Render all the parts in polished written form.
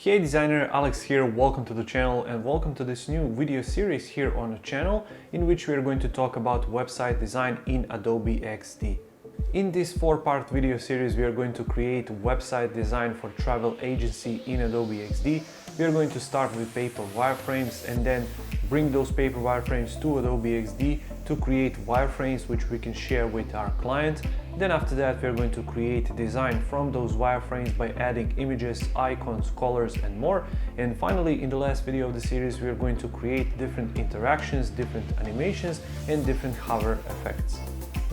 Hey designer, Alex here, welcome to the channel and welcome to this new video series here on the channel in which we are going to talk about website design in Adobe XD. In this 4-part video series we are going to create website design for travel agency in Adobe XD. We are going to start with paper wireframes and then bring those paper wireframes to Adobe XD to create wireframes which we can share with our client. Then after that we are going to create design from those wireframes by adding images, icons, colors and more. And finally, in the last video of the series we are going to create different interactions, different animations and different hover effects.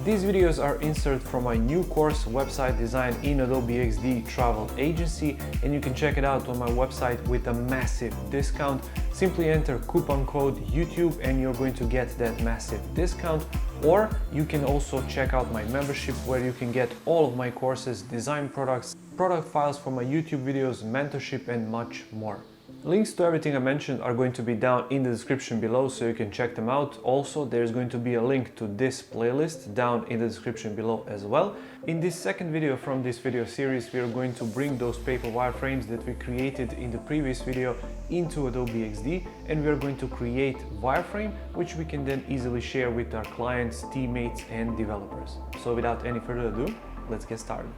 These videos are inserted from my new course Website Design in Adobe XD Travel Agency, and you can check it out on my website with a massive discount. Simply enter coupon code YouTube and you're going to get that massive discount. Or you can also check out my membership where you can get all of my courses, design products, product files for my YouTube videos, mentorship and much more. Links to everything I mentioned are going to be down in the description below, so you can check them out. Also, there's going to be a link to this playlist down in the description below as well. In this second video from this video series, we are going to bring those paper wireframes that we created in the previous video into Adobe XD, and we are going to create wireframe, which we can then easily share with our clients, teammates, and developers. So without any further ado, let's get started.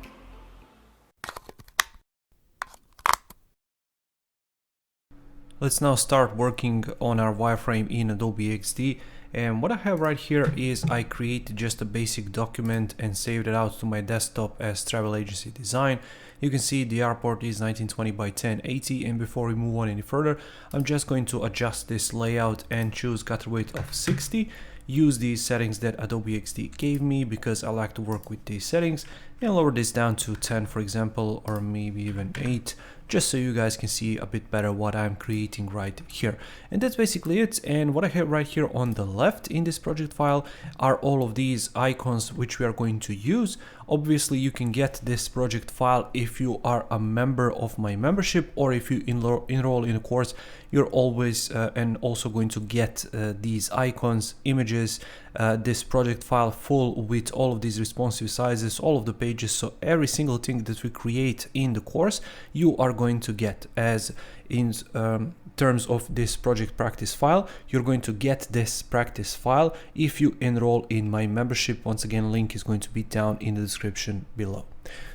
Let's now start working on our wireframe in Adobe XD, and what I have right here is I created just a basic document and saved it out to my desktop as travel agency design. You can see the airport is 1920 by 1080, and before we move on any further, I'm just going to adjust this layout and choose gutter width of 60. Use these settings that Adobe XD gave me because I like to work with these settings, and lower this down to 10 for example, or maybe even 8, just so you guys can see a bit better what I'm creating right here. And that's basically it. And what I have right here on the left in this project file are all of these icons which we are going to use. Obviously you can get this project file if you are a member of my membership, or if you enroll in a course, you're always and also going to get these icons, images, this project file full with all of these responsive sizes, all of the pages. So every single thing that we create in the course you are going to get. As in terms of this project practice file, you're going to get this practice file if you enroll in my membership. Once again, link is going to be down in the description below.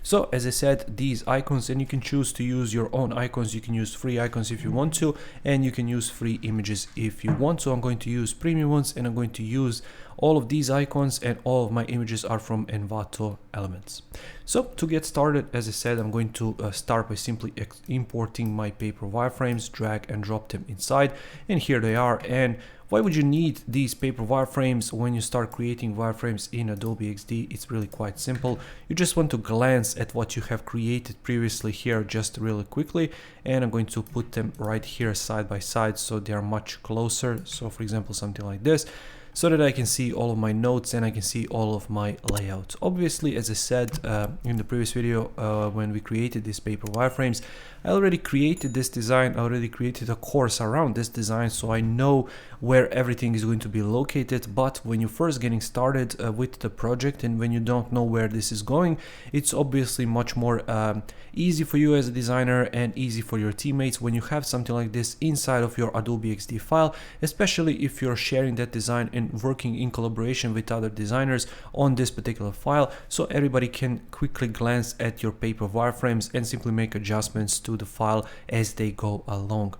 So as I said, these icons, and you can choose to use your own icons. You can use free icons if you want to, and you can use free images if you want to. I'm going to use premium ones, and I'm going to use all of these icons, and all of my images are from Envato Elements. So to get started, as I said, I'm going to start by simply importing my paper wireframes, drag and drop them inside, and here they are. And why would you need these paper wireframes when you start creating wireframes in Adobe XD? It's really quite simple. You just want to glance at what you have created previously here just really quickly, and I'm going to put them right here side by side so they are much closer. So for example, something like this, so that I can see all of my notes and I can see all of my layouts. Obviously, as I said in the previous video, when we created these paper wireframes, I already created this design, I already created a course around this design, so I know where everything is going to be located. But when you're first getting started with the project, and when you don't know where this is going, it's obviously much more easy for you as a designer and easy for your teammates when you have something like this inside of your Adobe XD file, especially if you're sharing that design and working in collaboration with other designers on this particular file, so everybody can quickly glance at your paper wireframes and simply make adjustments to the file as they go along.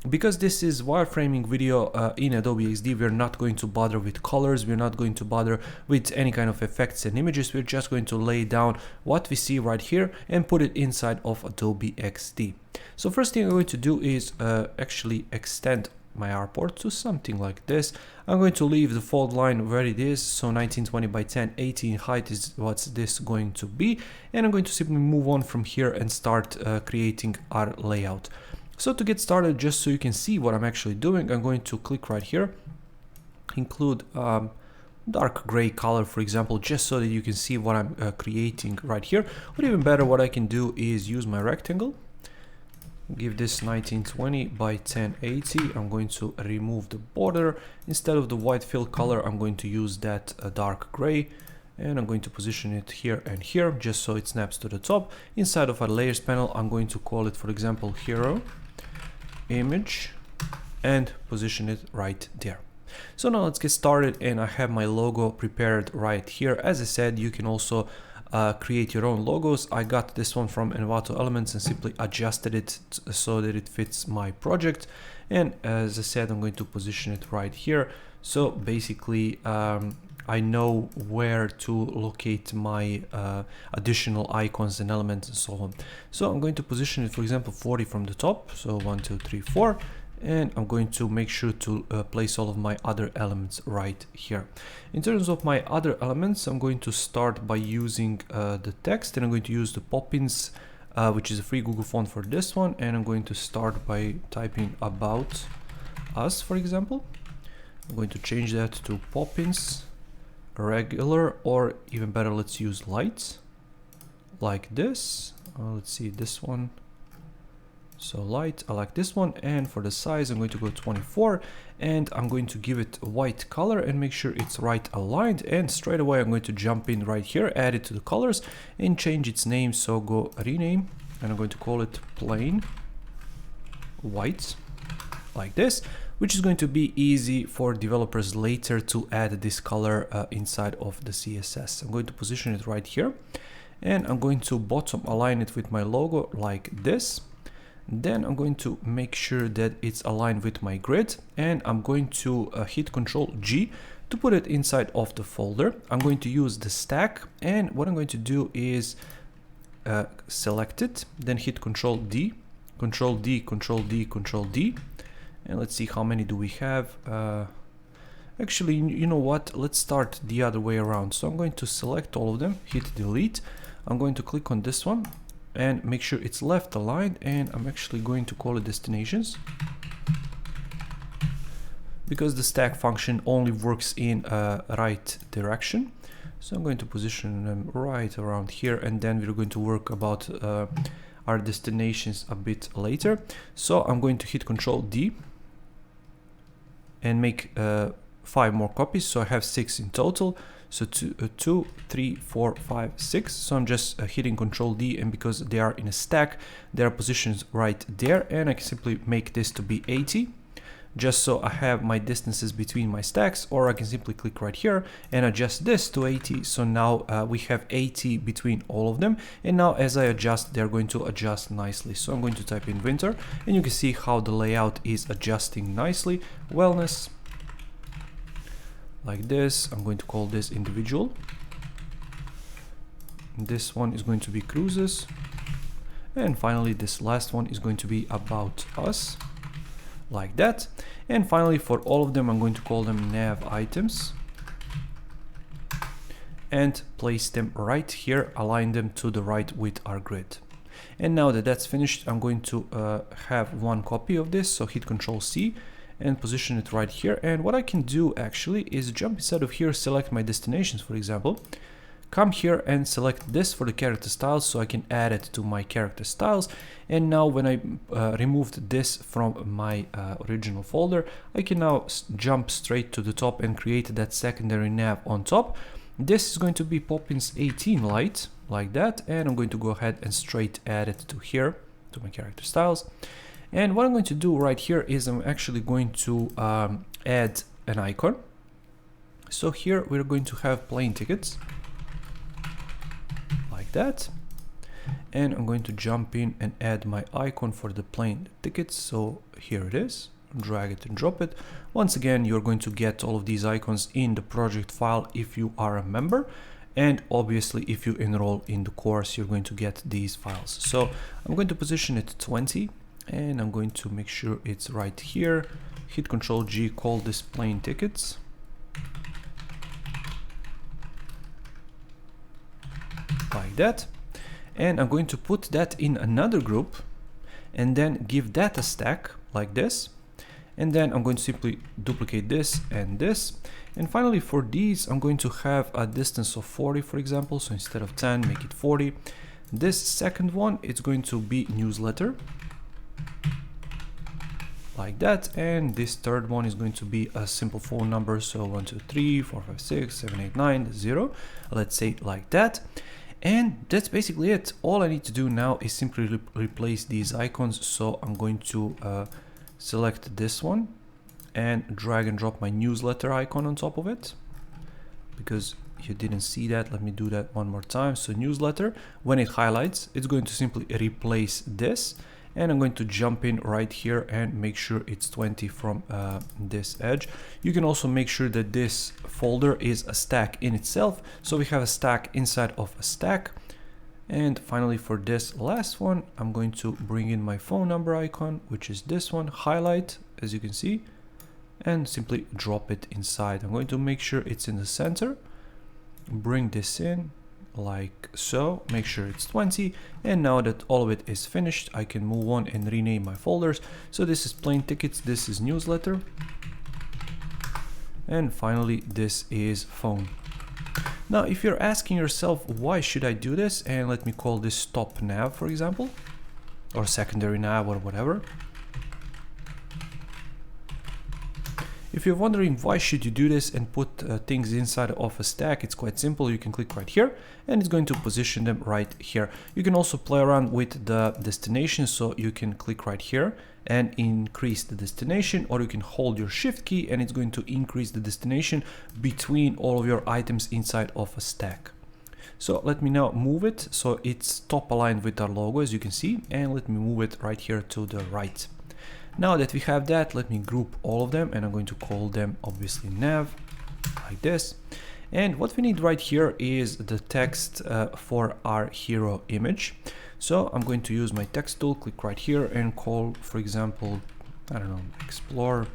Because this is wireframing video in Adobe XD, we're not going to bother with colors, we're not going to bother with any kind of effects and images. We're just going to lay down what we see right here and put it inside of Adobe XD. So first thing I'm going to do is actually extend my airport to something like this. I'm going to leave the fold line where it is, so 1920 by 1080 in height is what's this going to be, and I'm going to simply move on from here and start creating our layout. So to get started, just so you can see what I'm actually doing, I'm going to click right here, include dark gray color, for example, just so that you can see what I'm creating right here. Or even better, what I can do is use my rectangle, give this 1920 by 1080. I'm going to remove the border. Instead of the white fill color, I'm going to use that dark gray, and I'm going to position it here and here just so it snaps to the top. Inside of our layers panel, I'm going to call it, for example, hero, image and position it right there. So now let's get started, and I have my logo prepared right here. As I said, you can also create your own logos. I got this one from Envato Elements and simply adjusted it so that it fits my project. And as I said, I'm going to position it right here. So basically, I know where to locate my additional icons and elements and so on. So I'm going to position it, for example, 40 from the top. So 1, 2, 3, 4. And I'm going to make sure to place all of my other elements right here. In terms of my other elements, I'm going to start by using the text, and I'm going to use the Poppins, which is a free Google font for this one. And I'm going to start by typing about us, for example. I'm going to change that to Poppins regular, or even better, let's use lights like this. Let's see this one. So light, I like this one. And for the size, I'm going to go 24, and I'm going to give it a white color and make sure it's right aligned. And straight away, I'm going to jump in right here, add it to the colors and change its name. So go rename, and I'm going to call it plain white like this, which is going to be easy for developers later to add this color inside of the CSS. I'm going to position it right here, and I'm going to bottom align it with my logo like this. Then I'm going to make sure that it's aligned with my grid, and I'm going to hit Ctrl G to put it inside of the folder. I'm going to use the stack, and what I'm going to do is select it, then hit Ctrl D, Ctrl D, Ctrl D, Ctrl D, and let's see how many do we have. Actually, you know what? Let's start the other way around. So I'm going to select all of them, hit delete. I'm going to click on this one and make sure it's left aligned, and I'm actually going to call it destinations, because the stack function only works in right direction. So I'm going to position them right around here, and then we're going to work about our destinations a bit later. So I'm going to hit Ctrl D and make 5 more copies, so I have 6 in total. So 2, 3, 4, 5, 6. So I'm just hitting Ctrl D, and because they are in a stack, they are positioned right there, and I can simply make this to be 80, just so I have my distances between my stacks, or I can simply click right here and adjust this to 80. So now we have 80 between all of them, and now as I adjust, they're going to adjust nicely. So I'm going to type in winter, and you can see how the layout is adjusting nicely. Wellness, like this. I'm going to call this individual. This one is going to be cruises, and finally this last one is going to be about us, like that. And finally, for all of them, I'm going to call them nav items and place them right here, align them to the right with our grid. And now that that's finished, I'm going to have 1 copy of this, so hit Ctrl C and position it right here. And what I can do actually is jump inside of here, select my destinations, for example, come here and select this for the character styles, so I can add it to my character styles. And now when I removed this from my original folder, I can now jump straight to the top and create that secondary nav on top. This is going to be Poppins 18 light, like that, and I'm going to go ahead and straight add it to here, to my character styles. And what I'm going to do right here is I'm actually going to add an icon. So here we're going to have plane tickets, like that. And I'm going to jump in and add my icon for the plane tickets. So here it is, drag it and drop it. Once again, you're going to get all of these icons in the project file if you are a member. And obviously, if you enroll in the course, you're going to get these files. So I'm going to position it 20. And I'm going to make sure it's right here, hit Ctrl G, call this plane tickets, like that. And I'm going to put that in another group and then give that a stack like this. And then I'm going to simply duplicate this and this. And finally, for these, I'm going to have a distance of 40, for example. So instead of 10, make it 40. This second one, it's going to be newsletter, like that. And this third one is going to be a simple phone number. So 1, 2, 3, 4, 5, 6, 7, 8, 9, 0. Let's say it like that. And that's basically it. All I need to do now is simply replace these icons. So I'm going to select this one and drag and drop my newsletter icon on top of it. Because you didn't see that, let me do that one more time. So newsletter, when it highlights, it's going to simply replace this, and I'm going to jump in right here and make sure it's 20 from this edge. You can also make sure that this folder is a stack in itself, so we have a stack inside of a stack. And finally, for this last one, I'm going to bring in my phone number icon, which is this one, highlight, as you can see, and simply drop it inside. I'm going to make sure it's in the center, bring this in like so, make sure it's 20, and now that all of it is finished, I can move on and rename my folders. So this is plain tickets, this is newsletter, and finally this is phone. Now if you're asking yourself, why should I do this, and let me call this top nav, for example, or secondary nav or whatever. If you're wondering why should you do this and put things inside of a stack, it's quite simple. You can click right here and it's going to position them right here. You can also play around with the destination, so you can click right here and increase the destination, or you can hold your shift key and it's going to increase the destination between all of your items inside of a stack. So let me now move it so it's top aligned with our logo, as you can see, and let me move it right here to the right. Now that we have that, let me group all of them, and I'm going to call them obviously nav, like this. And what we need right here is the text for our hero image. So I'm going to use my text tool, click right here and call, for example, I don't know, explore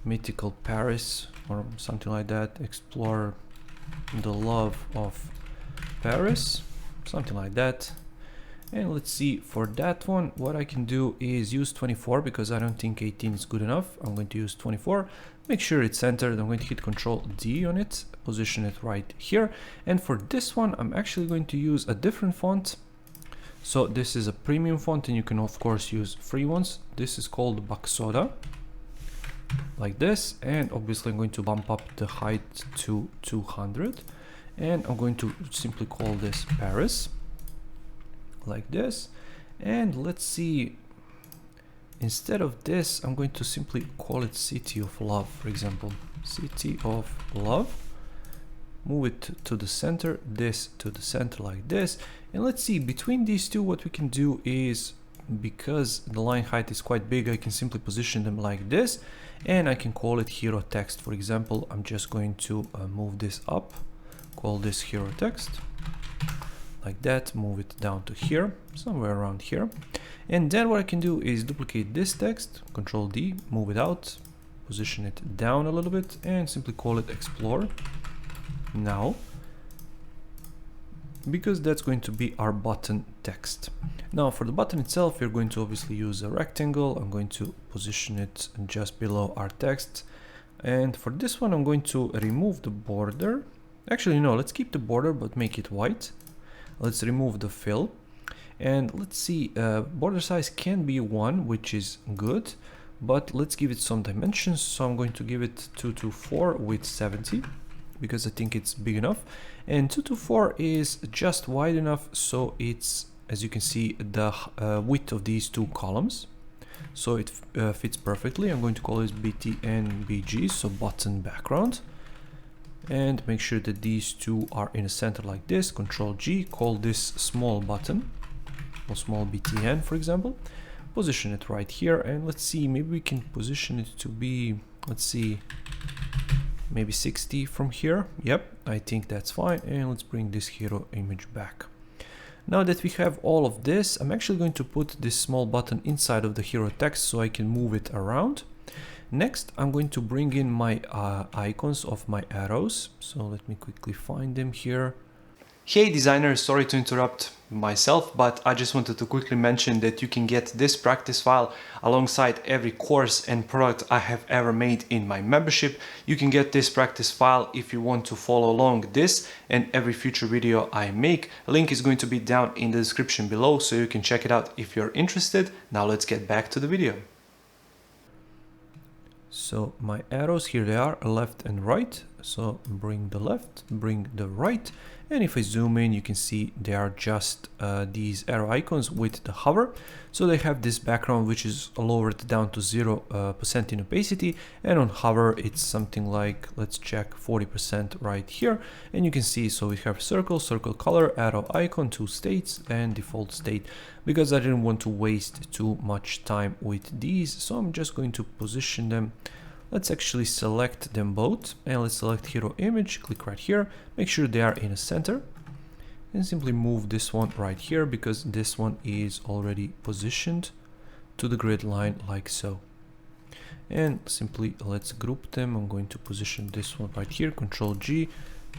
mythical Paris or something like that. Explore the love of Paris, something like that. And let's see, for that one, what I can do is use 24 because I don't think 18 is good enough. I'm going to use 24, make sure it's centered. I'm going to hit Ctrl D on it, position it right here. And for this one, I'm actually going to use a different font. So this is a premium font, and you can of course use free ones. This is called Baksoda, like this. And obviously I'm going to bump up the height to 200. And I'm going to simply call this Paris, like this. And let's see, instead of this, I'm going to simply call it City of Love, for example, City of Love. Move it to the center, this to the center, like this. And let's see, between these two, what we can do is, because the line height is quite big, I can simply position them like this, and I can call it hero text. For example, I'm just going to move this up, call this hero text, like that, move it down to here, somewhere around here. And then what I can do is duplicate this text, Control D, move it out, position it down a little bit, and simply call it Explore Now, because that's going to be our button text. Now for the button itself, we're going to obviously use a rectangle. I'm going to position it just below our text. And for this one, I'm going to remove the border. Actually, no, let's keep the border, but make it white. Let's remove the fill, and let's see, border size can be 1, which is good, but let's give it some dimensions. So I'm going to give it 224 with 70 because I think it's big enough, and 224 is just wide enough, so it's, as you can see, the width of these two columns, so it fits perfectly. I'm going to call this BTN-BG, so button background. And make sure that these two are in the center like this. Control G, call this small button, or small BTN, for example. Position it right here, and let's see, maybe we can position it to be, let's see, maybe 60 from here. Yep, I think that's fine. And let's bring this hero image back. Now that we have all of this, I'm actually going to put this small button inside of the hero text so I can move it around. Next, I'm going to bring in my icons of my arrows. So let me quickly find them here. Hey designers, sorry to interrupt myself, but I just wanted to quickly mention that you can get this practice file alongside every course and product I have ever made in my membership. You can get this practice file if you want to follow along this and every future video I make. A link is going to be down in the description below, so you can check it out if you're interested. Now let's get back to the video. So my arrows, here they are, left and right. So bring the left, bring the right, and if I zoom in, you can see they are just these arrow icons with the hover. So they have this background which is lowered down to 0% in opacity, and on hover it's something like, let's check, 40% right here. And you can see, so we have circle, circle color, arrow icon, 2 states, and default state. Because I didn't want to waste too much time with these, so I'm just going to position them. Let's actually select them both, and let's select hero image, click right here, make sure they are in the center, and simply move this one right here because this one is already positioned to the grid line like so. And simply let's group them. I'm going to position this one right here, Control G.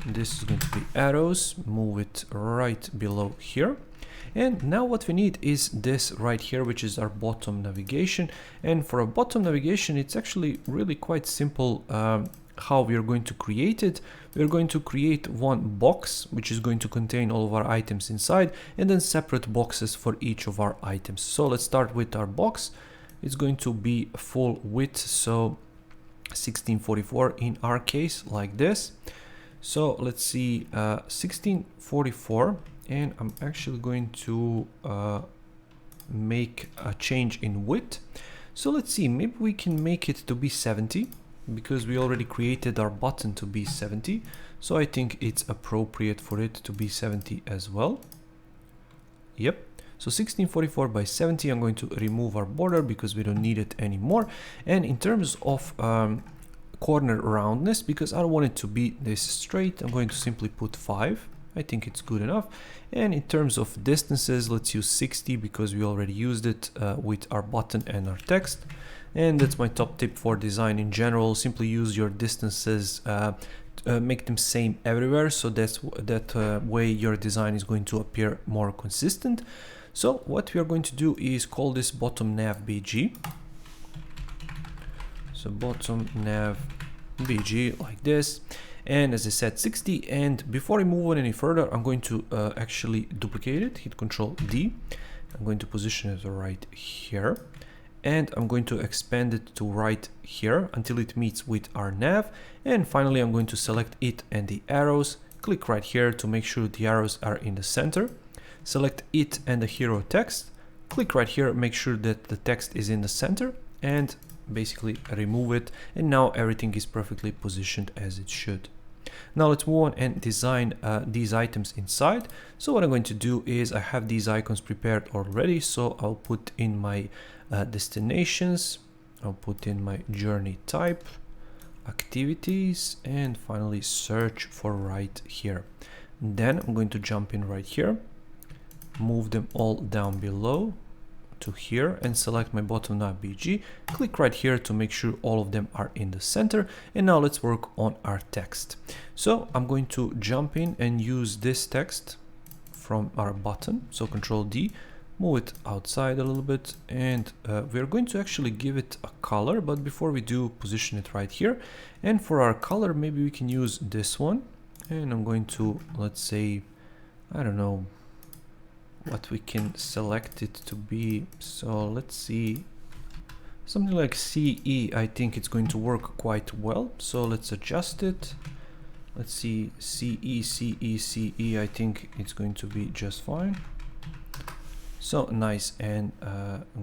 This is going to be arrows, move it right below here. And now what we need is this right here, which is our bottom navigation. And for a bottom navigation, it's actually really quite simple how we are going to create it. We're going to create one box, which is going to contain all of our items inside, and then separate boxes for each of our items. So let's start with our box. It's going to be full width, so 1644 in our case, like this. So let's see, 1644. And I'm actually going to make a change in width. So let's see, maybe we can make it to be 70 because we already created our button to be 70. So I think it's appropriate for it to be 70 as well. Yep. So 1644 by 70, I'm going to remove our border because we don't need it anymore. And in terms of corner roundness, because I don't want it to be this straight, I'm going to simply put 5. I think it's good enough. And in terms of distances, let's use 60 because we already used it with our button and our text. And that's my top tip for design in general. Simply use your distances, make them same everywhere. So that way your design is going to appear more consistent. So what we are going to do is call this bottom nav BG. So bottom nav BG like this. And as I said, 60. And before I move on any further, I'm going to actually duplicate it, hit Control D. I'm going to position it right here. And I'm going to expand it to right here until it meets with our nav. And finally, I'm going to select it and the arrows. Click right here to make sure the arrows are in the center. Select it and the hero text. Click right here, make sure that the text is in the center. And basically remove it. And now everything is perfectly positioned as it should. Now let's move on and design these items inside. So what I'm going to do is I have these icons prepared already. So I'll put in my destinations, I'll put in my journey type, activities, and finally search for right here. Then I'm going to jump in right here, move them all down below to here and select my bottom nav BG. Click right here to make sure all of them are in the center. And now let's work on our text. So I'm going to jump in and use this text from our button. So Control D, move it outside a little bit. And we're going to actually give it a color. But before we do, position it right here. And for our color, maybe we can use this one. And I'm going to, let's say, I don't know what we can select it to be. So let's see, something like CE. I think it's going to work quite well. So let's adjust it. Let's see, CE, CE, CE. I think it's going to be just fine. So nice and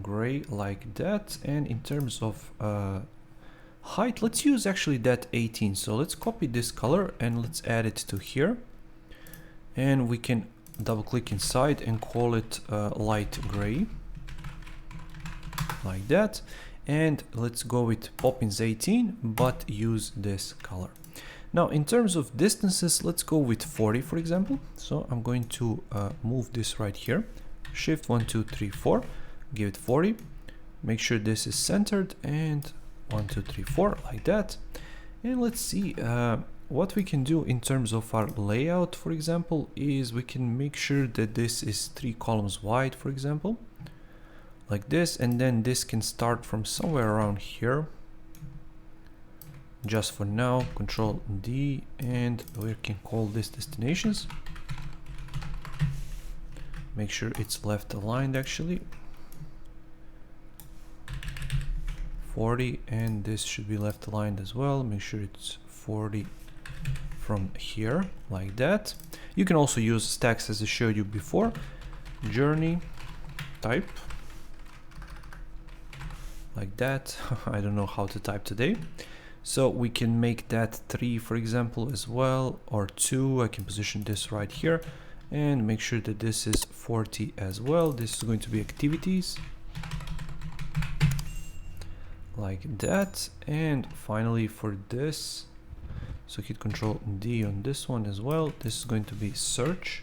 gray like that. And in terms of height, let's use actually that 18. So let's copy this color and let's add it to here. And we can double click inside and call it light gray like that. And let's go with Poppins 18, but use this color. Now in terms of distances, let's go with 40 for example. So I'm going to move this right here, shift 1 2 3 4, give it 40, make sure this is centered, and 1 2 3 4 like that. And let's see what we can do in terms of our layout, for example, is we can make sure that this is 3 columns wide, for example, like this, and then this can start from somewhere around here. Just for now, Control D, and we can call this destinations. Make sure it's left aligned actually. 40, and this should be left aligned as well. Make sure it's 40 from here like that. You can also use stacks as I showed you before. Journey type like that. I don't know how to type today. So we can make that 3, for example, as well, or 2. I can position this right here and make sure that this is 40 as well. This is going to be activities like that. And finally for this, so hit Control D on this one as well. This is going to be search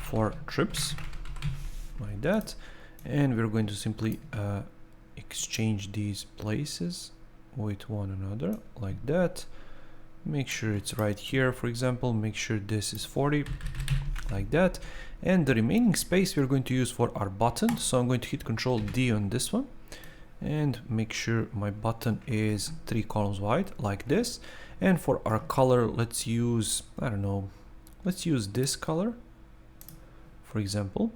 for trips like that. And we're going to simply exchange these places with one another like that. Make sure it's right here, for example. Make sure this is 40 like that. And the remaining space we're going to use for our button. So I'm going to hit Control D on this one and make sure my button is 3 columns wide like this. And for our color, let's use, I don't know, let's use this color, for example,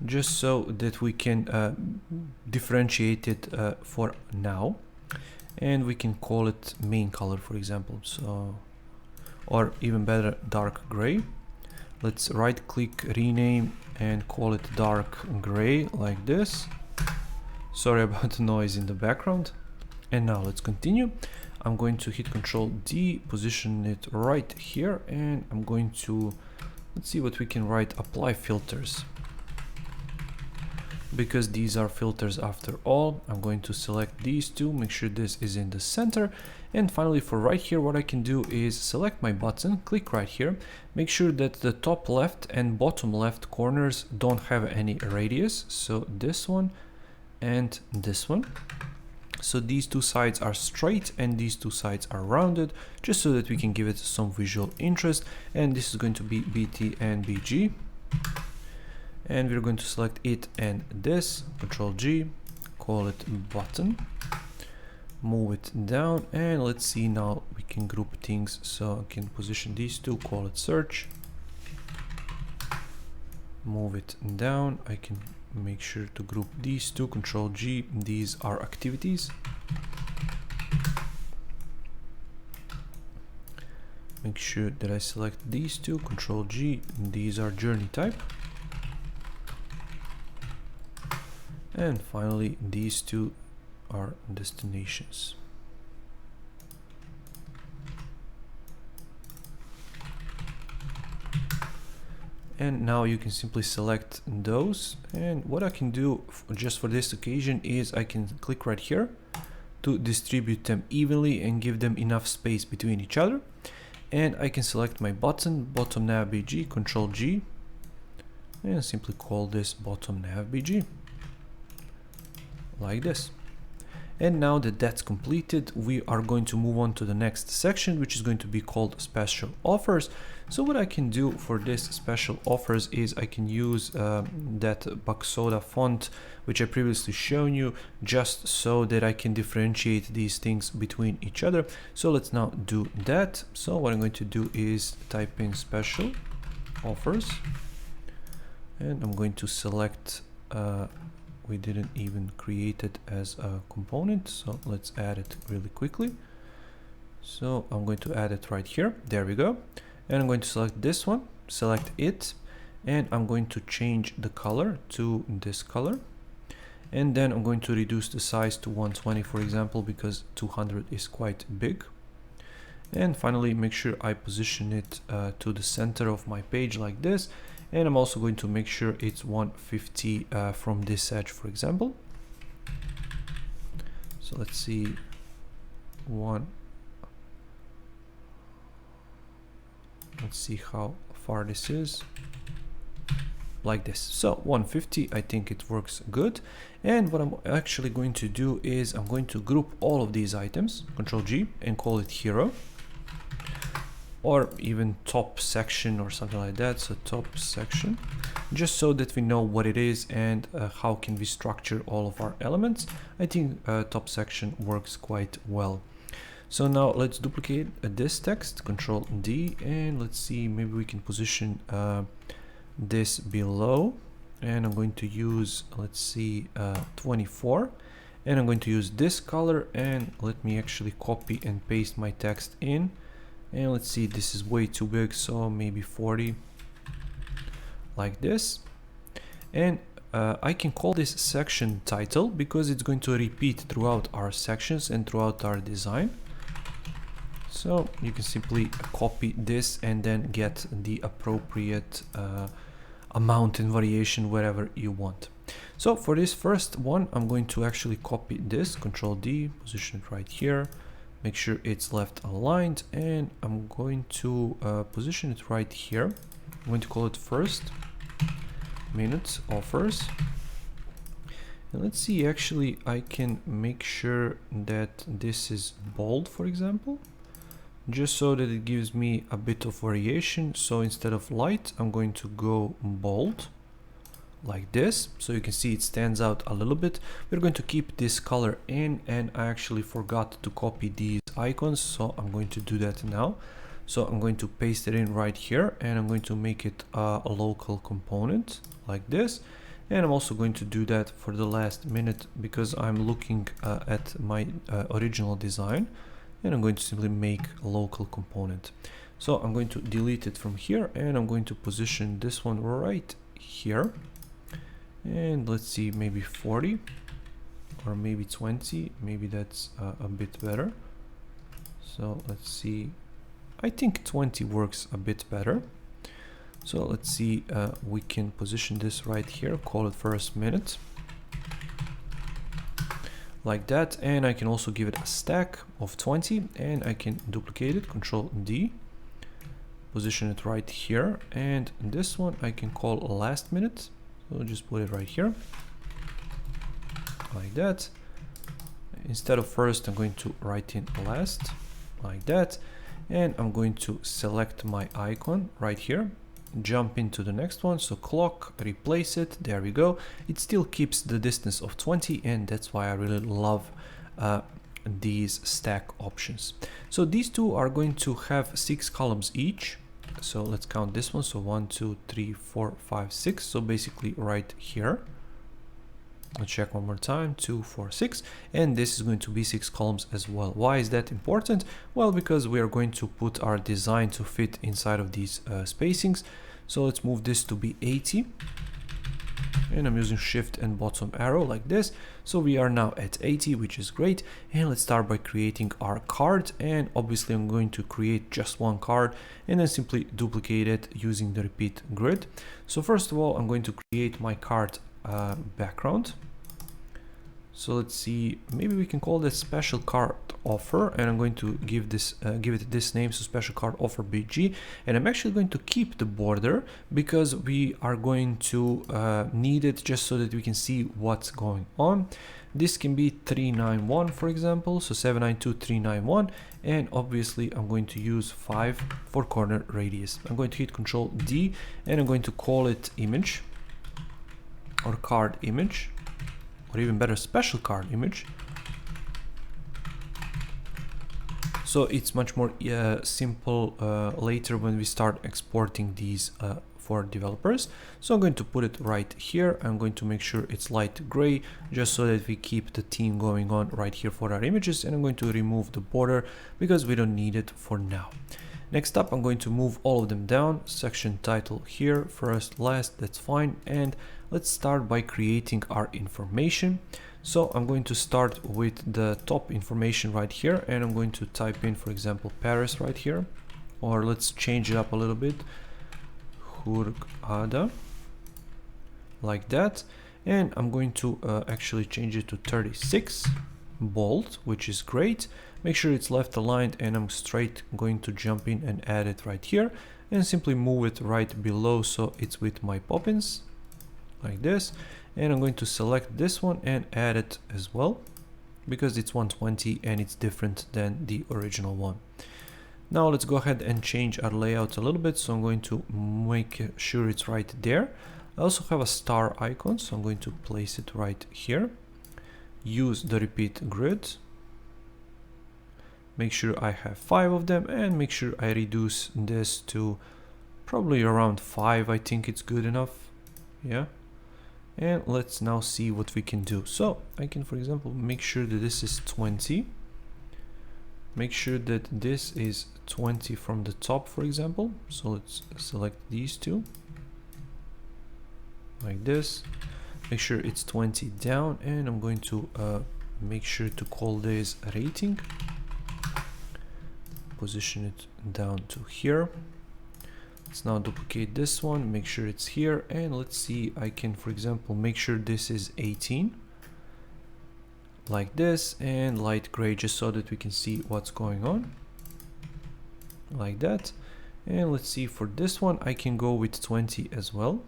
just so that we can differentiate it for now. And we can call it main color, for example. So, or even better, dark gray. Let's right click, rename, and call it dark gray like this. Sorry about the noise in the background. And now let's continue. I'm going to hit Control D, position it right here, and I'm going to, let's see what we can write, apply filters. Because these are filters after all, I'm going to select these two, make sure this is in the center. And finally for right here, what I can do is select my button, click right here, make sure that the top left and bottom left corners don't have any radius. So this one and this one. So these two sides are straight and these two sides are rounded, just so that we can give it some visual interest. And this is going to be BT and BG. And we're going to select it and this, Control G, call it button, move it down, and let's see, now we can group things. So I can position these two, call it search, move it down. I can make sure to group these two, Control G, these are activities. Make sure that I select these two, Control G, these are journey type. And finally, these two are destinations. And now you can simply select those. And what I can do just for this occasion is I can click right here to distribute them evenly and give them enough space between each other. And I can select my button, bottom nav BG, Control G, and simply call this bottom nav BG. Like this. And now that that's completed, we are going to move on to the next section, which is going to be called special offers. So what I can do for this special offers is I can use that Baxoda font, which I previously shown you, just so that I can differentiate these things between each other. So let's now do that. So what I'm going to do is type in special offers, and I'm going to select we didn't even create it as a component, so let's add it really quickly. So I'm going to add it right here. There we go. And I'm going to select this one, select it, and I'm going to change the color to this color. And then I'm going to reduce the size to 120, for example, because 200 is quite big. And finally, make sure I position it to the center of my page like this. And I'm also going to make sure it's 150 from this edge, for example. So let's see, let's see how far this is, like this. So 150, I think it works good. And what I'm actually going to do is I'm going to group all of these items, Control G, and call it hero, or even top section or something like that. So top section, just so that we know what it is and how can we structure all of our elements. I think top section works quite well. So now let's duplicate this text, Control D, and let's see, maybe we can position this below. And I'm going to use, let's see, 24. and I'm going to use this color, and let me actually copy and paste my text in. And let's see, this is way too big, so maybe 40, like this. And I can call this section title because it's going to repeat throughout our sections and throughout our design. So you can simply copy this and then get the appropriate amount and variation wherever you want. So for this first one, I'm going to actually copy this, Control D, position it right here, make sure it's left aligned, and I'm going to position it right here. I'm going to call it first minute offers. And let's see, actually I can make sure that this is bold, for example, just so that it gives me a bit of variation. So instead of light, I'm going to go bold, like this, so you can see it stands out a little bit. We're going to keep this color in, and I actually forgot to copy these icons, so I'm going to do that now. So I'm going to paste it in right here, and I'm going to make it a local component like this. And I'm also going to do that for the last minute because I'm looking at my original design, and I'm going to simply make a local component. So I'm going to delete it from here, and I'm going to position this one right here. And let's see, maybe 40 or maybe 20, maybe that's a bit better. So let's see, I think 20 works a bit better. So let's see, we can position this right here, call it first minute, like that. And I can also give it a stack of 20, and I can duplicate it, Control D, position it right here. And this one I can call last minute. So just put it right here, like that. Instead of first, I'm going to write in last, like that. And I'm going to select my icon right here, jump into the next one. So clock, replace it. There we go. It still keeps the distance of 20, and that's why I really love these stack options. So these two are going to have 6 columns each. So let's count this one. So 1, 2, 3, 4, 5, 6. So basically right here. Let's check one more time. 2, 4, 6. And this is going to be 6 columns as well. Why is that important? Well, because we are going to put our design to fit inside of these spacings. So let's move this to be 80. And I'm using shift and bottom arrow like this. So we are now at 80, which is great. And let's start by creating our card. And obviously I'm going to create just one card and then simply duplicate it using the repeat grid. So first of all, I'm going to create my card background. So let's see, maybe we can call this special card offer, and I'm going to give it this name, so special card offer BG. And I'm actually going to keep the border because we are going to need it just so that we can see what's going on. This can be 391, for example, so 792 391, and obviously I'm going to use 5 for corner radius. I'm going to hit Control D, and I'm going to call it image or card image, or even better, special card image. So it's much more simple later when we start exporting these for developers. So I'm going to put it right here. I'm going to make sure it's light gray, just so that we keep the theme going on right here for our images. And I'm going to remove the border because we don't need it for now. Next up, I'm going to move all of them down. Section title here, first, last, that's fine. And let's start by creating our information. So I'm going to start with the top information right here, and I'm going to type in, for example, Paris right here, or let's change it up a little bit, Hurghada, like that. And I'm going to actually change it to 36, bold, which is great. Make sure it's left aligned, and I'm straight going to jump in and add it right here, and simply move it right below so it's with my poppins, like this. And I'm going to select this one and add it as well, because it's 120 and it's different than the original one. Now let's go ahead and change our layout a little bit. So I'm going to make sure it's right there. I also have a star icon, so I'm going to place it right here. Use the repeat grid. Make sure I have 5 of them, and make sure I reduce this to probably around 5. I think it's good enough. Yeah. And let's now see what we can do. So I can, for example, make sure that this is 20. Make sure that this is 20 from the top, for example. So let's select these two like this. Make sure it's 20 down, and I'm going to make sure to call this rating. Position it down to here. Let's now duplicate this one, make sure it's here, and let's see, I can, for example, make sure this is 18 like this, and light gray, just so that we can see what's going on like that. And let's see, for this one I can go with 20 as well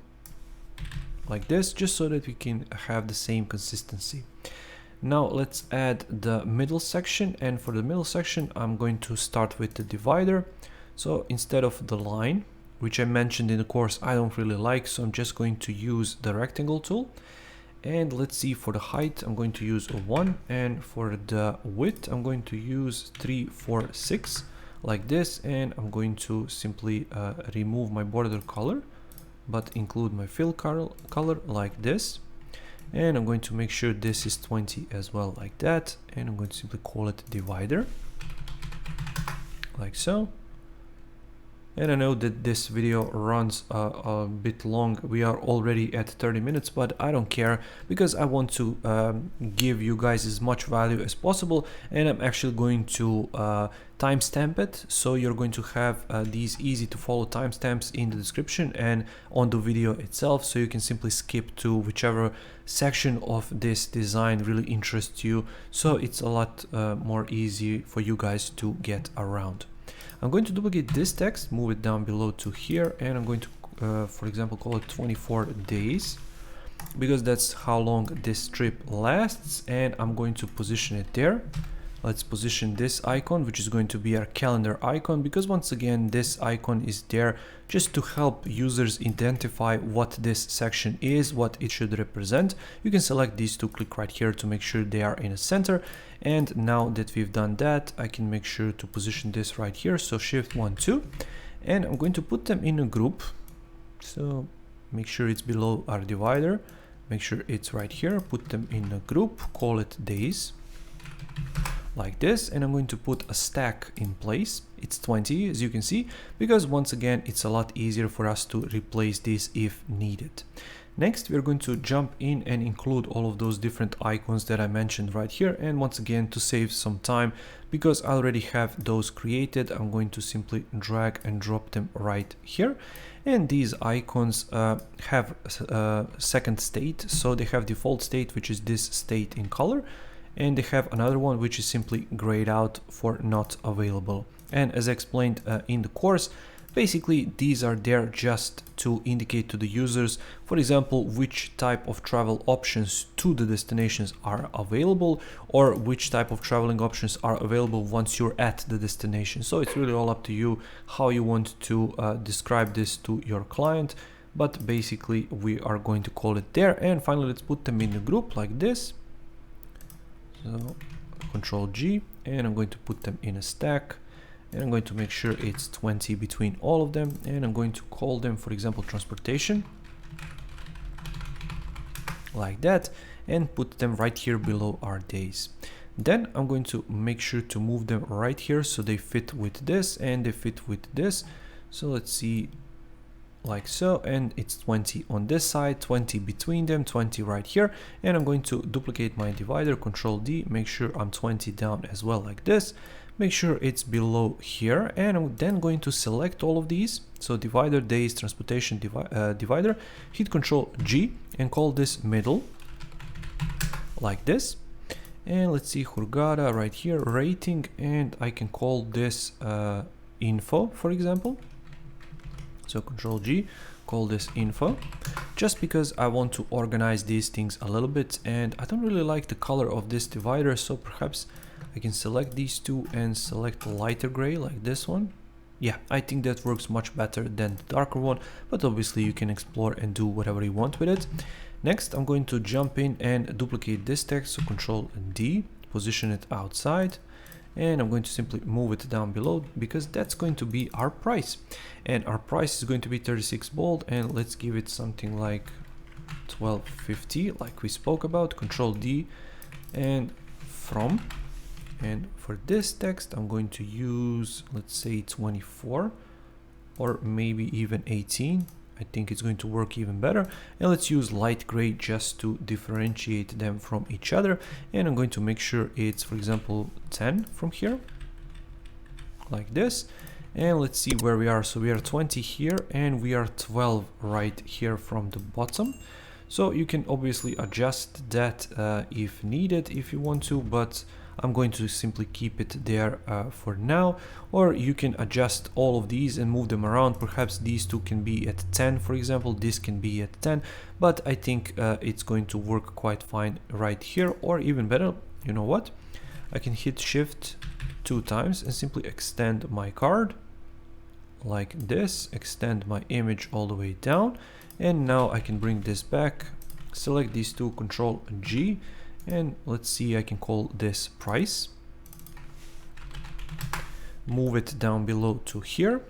like this, just so that we can have the same consistency. Now let's add the middle section, and for the middle section I'm going to start with the divider. So instead of the line, which I mentioned in the course I don't really like, so I'm just going to use the rectangle tool. And let's see, for the height I'm going to use a 1, and for the width I'm going to use 3, 4, 6 like this, and I'm going to simply remove my border color but include my fill color like this. And I'm going to make sure this is 20 as well like that, and I'm going to simply call it divider like so. And I know that this video runs a bit long. We are already at 30 minutes, but I don't care, because I want to give you guys as much value as possible. And I'm actually going to timestamp it. So you're going to have these easy to follow timestamps in the description and on the video itself. So you can simply skip to whichever section of this design really interests you. So it's a lot more easy for you guys to get around. I'm going to duplicate this text, move it down below to here, and I'm going to, for example, call it 24 days, because that's how long this trip lasts, and I'm going to position it there. Let's position this icon, which is going to be our calendar icon, because once again, this icon is there just to help users identify what this section is, what it should represent. You can select these two, click right here to make sure they are in the center. And now that we've done that, I can make sure to position this right here. So Shift 1, 2, and I'm going to put them in a group. So make sure it's below our divider. Make sure it's right here. Put them in a group, call it days like this, and I'm going to put a stack in place. It's 20, as you can see, because once again it's a lot easier for us to replace this if needed. Next, we're going to jump in and include all of those different icons that I mentioned right here. And once again, to save some time, because I already have those created, I'm going to simply drag and drop them right here. And these icons have second state. So they have default state, which is this state in color. And they have another one which is simply grayed out for not available. And as I explained in the course, basically these are there just to indicate to the users, for example, which type of travel options to the destinations are available, or which type of traveling options are available once you're at the destination. So it's really all up to you how you want to describe this to your client, but basically we are going to call it there. And finally, let's put them in a group like this. So Control G, and I'm going to put them in a stack, and I'm going to make sure it's 20 between all of them, and I'm going to call them, for example, transportation like that, and put them right here below our days. Then I'm going to make sure to move them right here so they fit with this and they fit with this. So let's see, like so, and it's 20 on this side, 20 between them, 20 right here. And I'm going to duplicate my divider, Control D, make sure I'm 20 down as well like this, make sure it's below here, and I'm then going to select all of these. So divider, days, transportation, divider, hit Control G and call this middle like this. And let's see, Hurghada right here, rating, and I can call this info, for example. So Control G, call this info, just because I want to organize these things a little bit, and I don't really like the color of this divider, so perhaps I can select these two and select lighter gray like this one. Yeah, I think that works much better than the darker one, but obviously you can explore and do whatever you want with it. Next, I'm going to jump in and duplicate this text, so Control D, position it outside. And I'm going to simply move it down below, because that's going to be our price, and our price is going to be 36 bold, and let's give it something like 1250 like we spoke about, Control D and from. And for this text, I'm going to use, let's say 24 or maybe even 18. I think it's going to work even better. And let's use light gray just to differentiate them from each other. And I'm going to make sure it's, for example, 10 from here, like this. And let's see where we are. So we are 20 here and we are 12 right here from the bottom. So you can obviously adjust that if needed, if you want to, but I'm going to simply keep it there for now. Or you can adjust all of these and move them around. Perhaps these two can be at 10, for example, this can be at 10, but I think it's going to work quite fine right here. Or even better, you know what? I can hit Shift 2 times and simply extend my card like this, extend my image all the way down. And now I can bring this back, select these two, Control G, and let's see, I can call this price. Move it down below to here.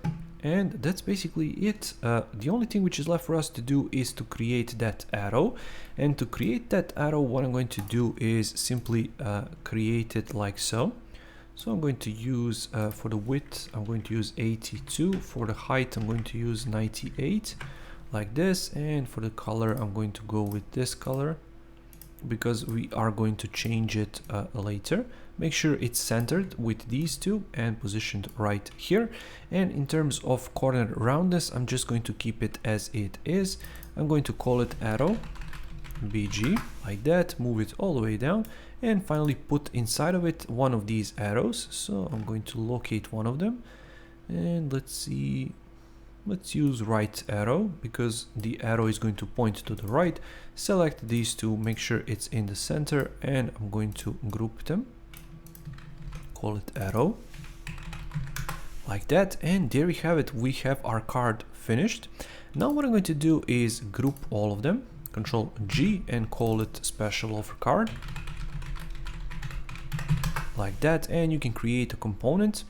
And that's basically it. The only thing which is left for us to do is to create that arrow. And to create that arrow, what I'm going to do is simply create it like so. So I'm going to use, for the width, I'm going to use 82. For the height, I'm going to use 98. Like this. And for the color, I'm going to go with this color because we are going to change it later. Make sure it's centered with these two and positioned right here. And in terms of corner roundness, I'm just going to keep it as it is. I'm going to call it arrow BG, like that, move it all the way down, and finally put inside of it one of these arrows. So I'm going to locate one of them, and let's see, let's use right arrow because the arrow is going to point to the right. Select these two, make sure it's in the center, and I'm going to group them. Call it arrow, like that, and there we have it. We have our card finished. Now what I'm going to do is group all of them. Control G and call it special offer card, like that. And you can create a component.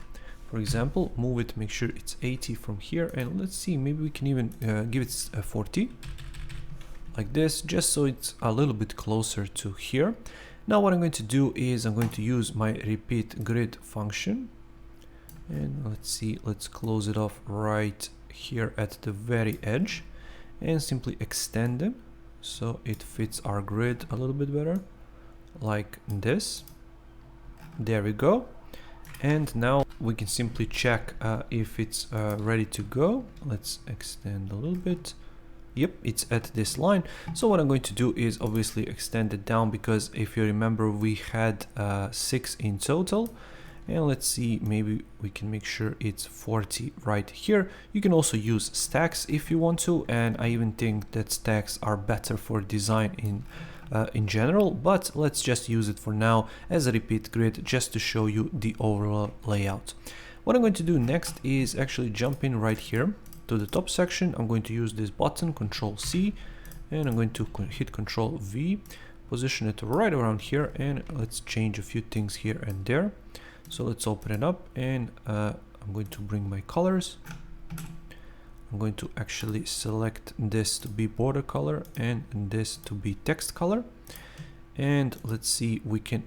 For example, move it, make sure it's 80 from here, and let's see, maybe we can even give it a 40, like this, just so it's a little bit closer to here. Now what I'm going to do is I'm going to use my repeat grid function, and let's see, let's close it off right here at the very edge and simply extend them so it fits our grid a little bit better, like this. There we go. And now we can simply check if it's ready to go. Let's extend a little bit. Yep, it's at this line. So what I'm going to do is obviously extend it down, because if you remember, we had 6 in total. And let's see, maybe we can make sure it's 40 right here. You can also use stacks if you want to, and I even think that stacks are better for design in general, but let's just use it for now as a repeat grid just to show you the overall layout. What I'm going to do next is actually jump in right here to the top section. I'm going to use this button, Control C, and I'm going to hit Control V, position it right around here, and let's change a few things here and there. So let's open it up, and I'm going to bring my colors. I'm going to actually select this to be border color and this to be text color. And let's see, we can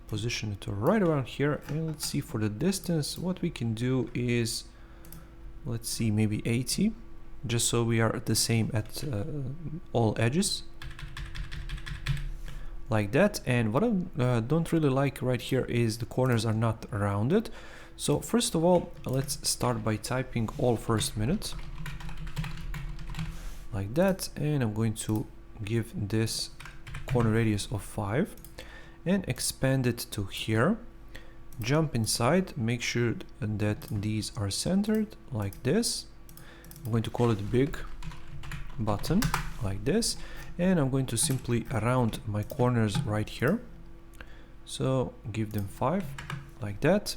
position it right around here. And let's see, for the distance, what we can do is, let's see, maybe 80, just so we are the same at all edges. Like that. And what I don't really like right here is the corners are not rounded. So first of all, let's start by typing all first minute, like that. And I'm going to give this corner radius of 5 and expand it to here. Jump inside, make sure that these are centered like this. I'm going to call it big button, like this. And I'm going to simply round my corners right here. So give them 5, like that,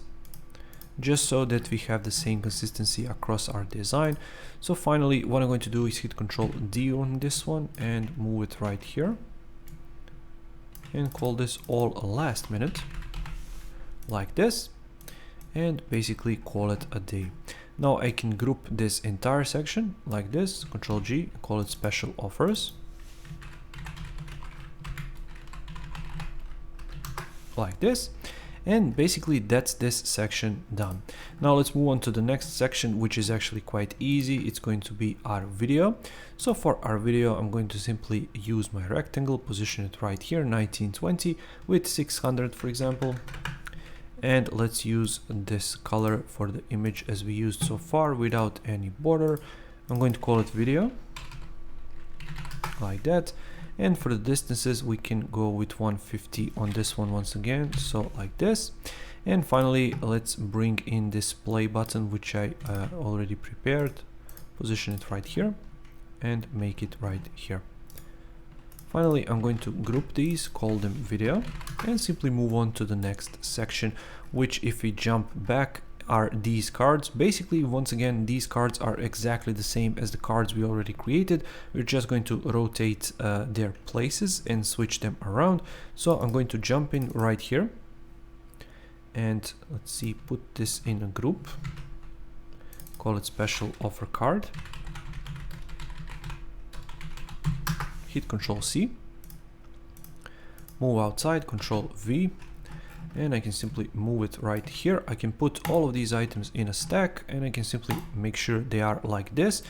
just so that we have the same consistency across our design. So finally, what I'm going to do is hit Control D on this one and move it right here. And call this all last minute, like this. And basically call it a day. Now I can group this entire section like this, Control G, call it special offers. like this. And basically that's this section done. Now let's move on to the next section, which is actually quite easy. It's going to be our video. So for our video, I'm going to simply use my rectangle, position it right here, 1920 with 600, for example. And let's use this color for the image as we used so far without any border. I'm going to call it video, like that. And for the distances, we can go with 150 on this one once again, so like this. And finally, let's bring in this play button, which I already prepared. Position it right here and make it right here. Finally, I'm going to group these, call them video, and simply move on to the next section, which if we jump back are these cards. Basically, once again, these cards are exactly the same as the cards we already created. We're just going to rotate their places and switch them around. So I'm going to jump in right here and let's see, put this in a group, call it special offer card. Hit Ctrl C, move outside, Ctrl V, and I can simply move it right here. I can put all of these items in a stack and I can simply make sure they are like this.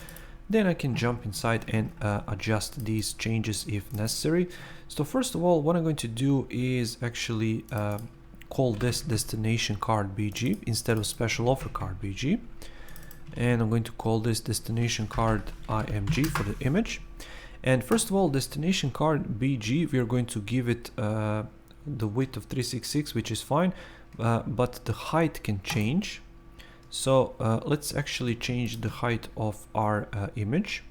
Then I can jump inside and adjust these changes if necessary. So first of all, what I'm going to do is actually call this destination card BG instead of special offer card BG. And I'm going to call this destination card IMG for the image. And first of all, destination card BG, we are going to give it the width of 366, which is fine, but the height can change. So let's actually change the height of our image.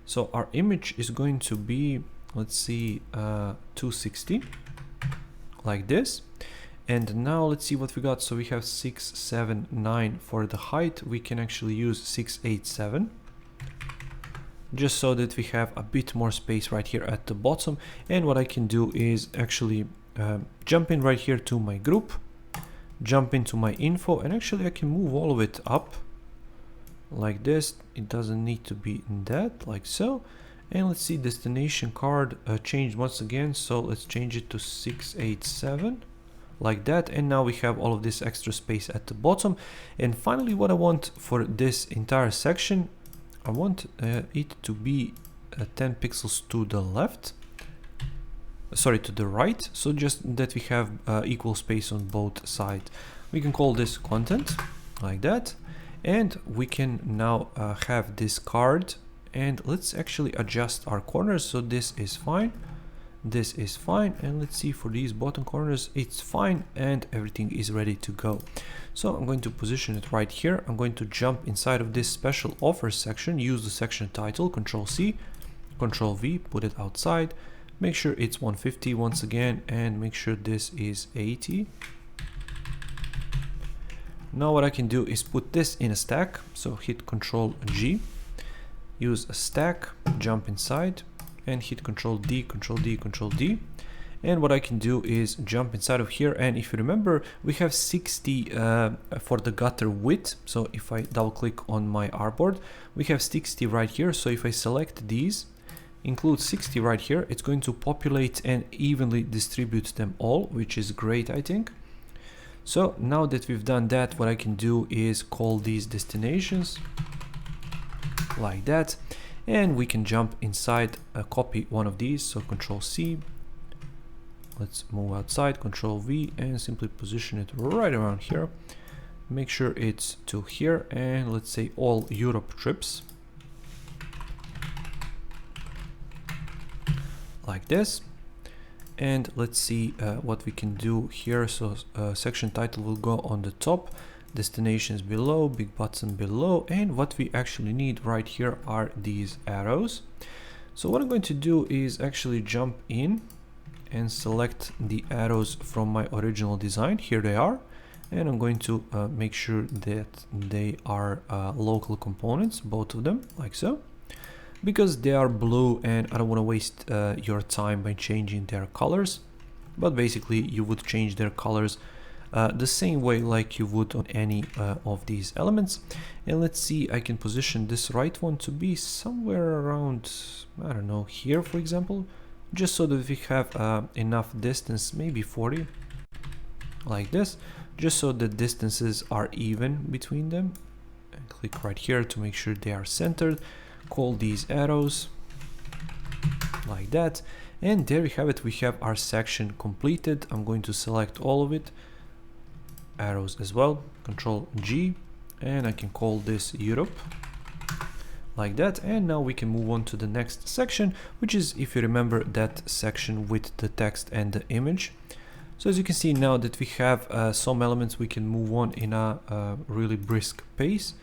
So our image is going to be, let's see, 260, like this. And now let's see what we got. So we have 679 for the height. We can actually use 687. Just so that we have a bit more space right here at the bottom. And what I can do is actually jump in right here to my group, jump into my info, and actually I can move all of it up like this. It doesn't need to be in that, like so. And let's see, destination card changed once again, so let's change it to 687, like that. And now we have all of this extra space at the bottom. And finally, what I want for this entire section, I want it to be 10 pixels to the left, sorry, to the right, so just that we have equal space on both sides. We can call this content, like that, and we can now have this card, and let's actually adjust our corners. So this is fine, this is fine, and let's see, for these bottom corners it's fine, and everything is ready to go. So I'm going to position it right here. I'm going to jump inside of this special offers section, use the section title, Ctrl C, Ctrl V, put it outside, make sure it's 150 once again, and make sure this is 80. Now what I can do is put this in a stack. So hit Ctrl G, use a stack, jump inside, and hit Ctrl D, Ctrl D, Ctrl D. And what I can do is jump inside of here, and if you remember, we have 60 for the gutter width. So if I double click on my artboard, we have 60 right here. So if I select these, include 60 right here, it's going to populate and evenly distribute them all, which is great, I think. So now that we've done that, what I can do is call these destinations, like that, and we can jump inside, copy one of these. So Ctrl C, let's move outside, Ctrl V, and simply position it right around here. Make sure it's to here, and let's say all Europe trips, like this. And let's see what we can do here. So section title will go on the top, destinations below, big button below, and what we actually need right here are these arrows. So what I'm going to do is actually jump in and select the arrows from my original design. Here they are, and I'm going to make sure that they are local components, both of them, like so, because they are blue and I don't want to waste your time by changing their colors. But basically you would change their colors the same way like you would on any of these elements. And let's see, I can position this right one to be somewhere around, I don't know, here for example, just so that we have enough distance, maybe 40. like this, just so the distances are even between them. And click right here to make sure they are centered. Call these arrows like that. And there we have it. We have our section completed. I'm going to select all of it. Arrows as well. Control G. And I can call this Europe. Like that. And now we can move on to the next section, which is, if you remember, that section with the text and the image. So as you can see now that we have some elements, we can move on in a really brisk pace.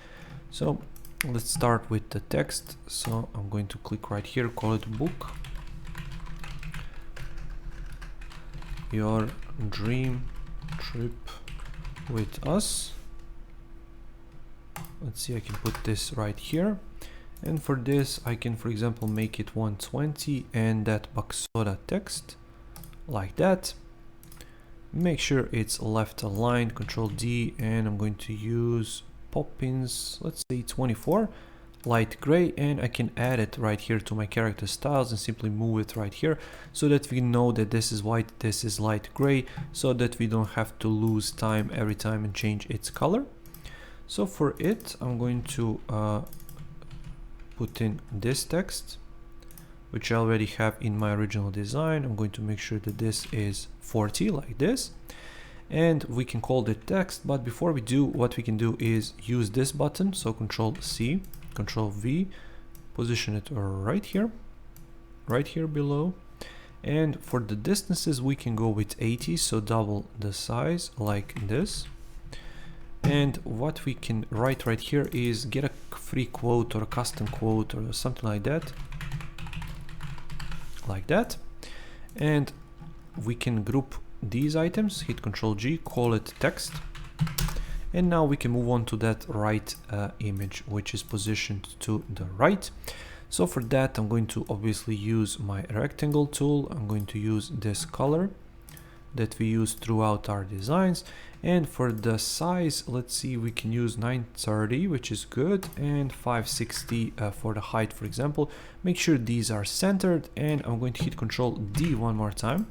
So let's start with the text. So I'm going to click right here, call it book. Your dream trip with us. Let's see, I can put this right here. And for this, I can, for example, make it 120 and that Baksoda text like that. Make sure it's left aligned, Control D, and I'm going to use Poppins, let's say 24, light gray, and I can add it right here to my character styles and simply move it right here so that we know that this is white, this is light gray, so that we don't have to lose time every time and change its color. So for it, I'm going to put in this text, which I already have in my original design. I'm going to make sure that this is 40 like this, and we can call it text. But before we do, what we can do is use this button. So Control C, Control V, position it right here below. And for the distances, we can go with 80, so double the size like this. And what we can write right here is get a free quote or a custom quote or something like that. Like that. And we can group these items, hit Control G, call it text. And now we can move on to that right image, which is positioned to the right. So for that, I'm going to obviously use my rectangle tool. I'm going to use this color that we use throughout our designs. And for the size, let's see, we can use 930, which is good, and 560 for the height, for example. Make sure these are centered, and I'm going to hit Control D one more time.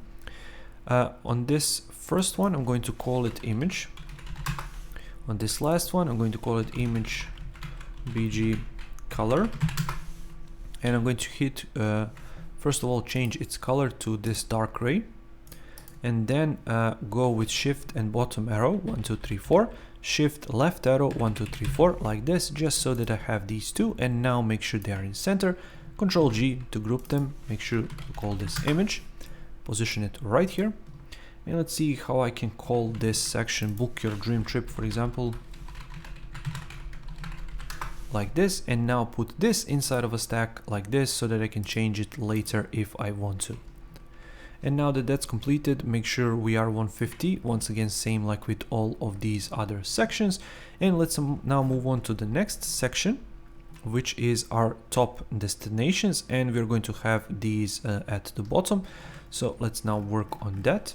On this first one, I'm going to call it image. On this last one, I'm going to call it image BG color. And I'm going to hit, first of all, change its color to this dark gray. And then go with shift and bottom arrow 1 2 3 4, shift left arrow 1 2 3 4 like this, just so that I have these two. And now make sure they are in center. Control G to group them. Make sure to call this image, position it right here. And let's see how I can call this section book your dream trip, for example, like this. And now put this inside of a stack like this so that I can change it later if I want to. And now that that's completed, make sure we are 150. Once again, same like with all of these other sections. And let's now move on to the next section, which is our top destinations. And we're going to have these at the bottom. So let's now work on that.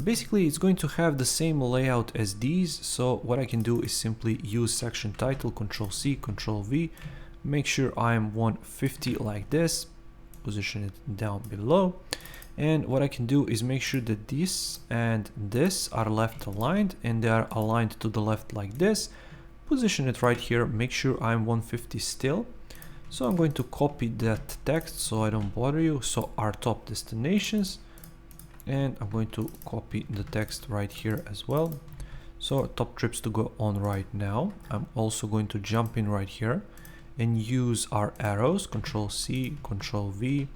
Basically, it's going to have the same layout as these. So what I can do is simply use section title, Control C, Control V. Make sure I'm 150 like this. Position it down below. And what I can do is make sure that this and this are left aligned, and they are aligned to the left like this. Position it right here. Make sure I'm 150 still. So I'm going to copy that text so I don't bother you. So our top destinations, and I'm going to copy the text right here as well. So top trips to go on right now. I'm also going to jump in right here and use our arrows, Control C, Control V.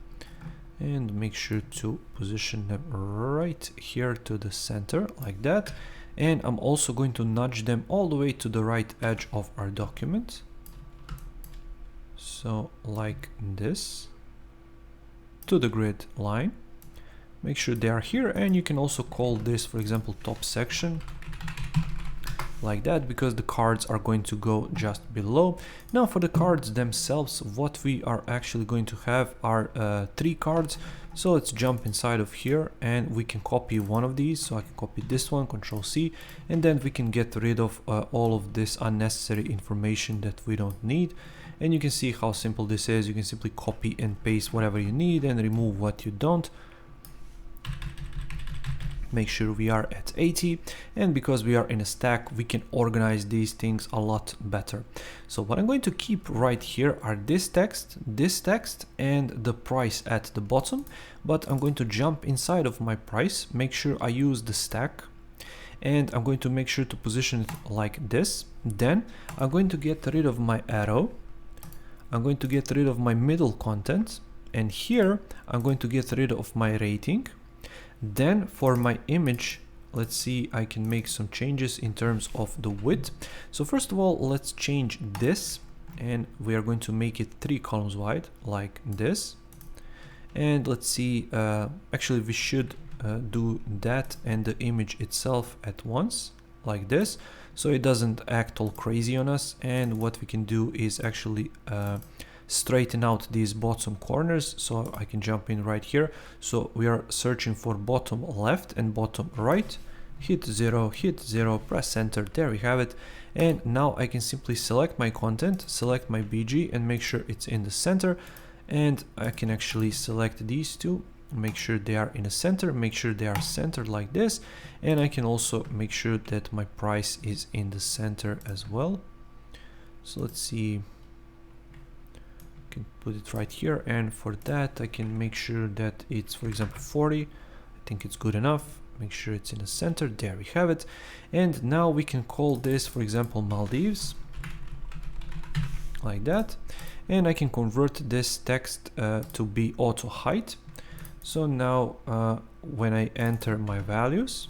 And make sure to position them right here to the center like that. And I'm also going to nudge them all the way to the right edge of our document. So like this, to the grid line. Make sure they are here, and you can also call this, for example, top section. Like that, because the cards are going to go just below. Now for the cards themselves, what we are actually going to have are 3 cards. So let's jump inside of here, and we can copy one of these. So I can copy this one, Control C, and then we can get rid of all of this unnecessary information that we don't need. And you can see how simple this is. You can simply copy and paste whatever you need and remove what you don't. make sure we are at 80, and because we are in a stack, we can organize these things a lot better. So what I'm going to keep right here are this text, and the price at the bottom, but I'm going to jump inside of my price, make sure I use the stack, and I'm going to make sure to position it like this. Then I'm going to get rid of my arrow, I'm going to get rid of my middle content, and here I'm going to get rid of my rating. Then for my image, let's see, I can make some changes in terms of the width. So first of all, let's change this, and we are going to make it 3 columns wide like this. And let's see, actually we should do that and the image itself at once like this, so it doesn't act all crazy on us. And what we can do is actually straighten out these bottom corners, so I can jump in right here. So we are searching for bottom left and bottom right, hit 0, press enter, there we have it. And now I can simply select my content, select my BG, and make sure it's in the center. And I can actually select these two, make sure they are in the center, make sure they are centered like this. And I can also make sure that my price is in the center as well. So let's see, can put it right here, and for that I can make sure that it's, for example, 40. I think it's good enough. Make sure it's in the center, there we have it. And now we can call this, for example, Maldives, like that. And I can convert this text to be auto height. So now when I enter my values,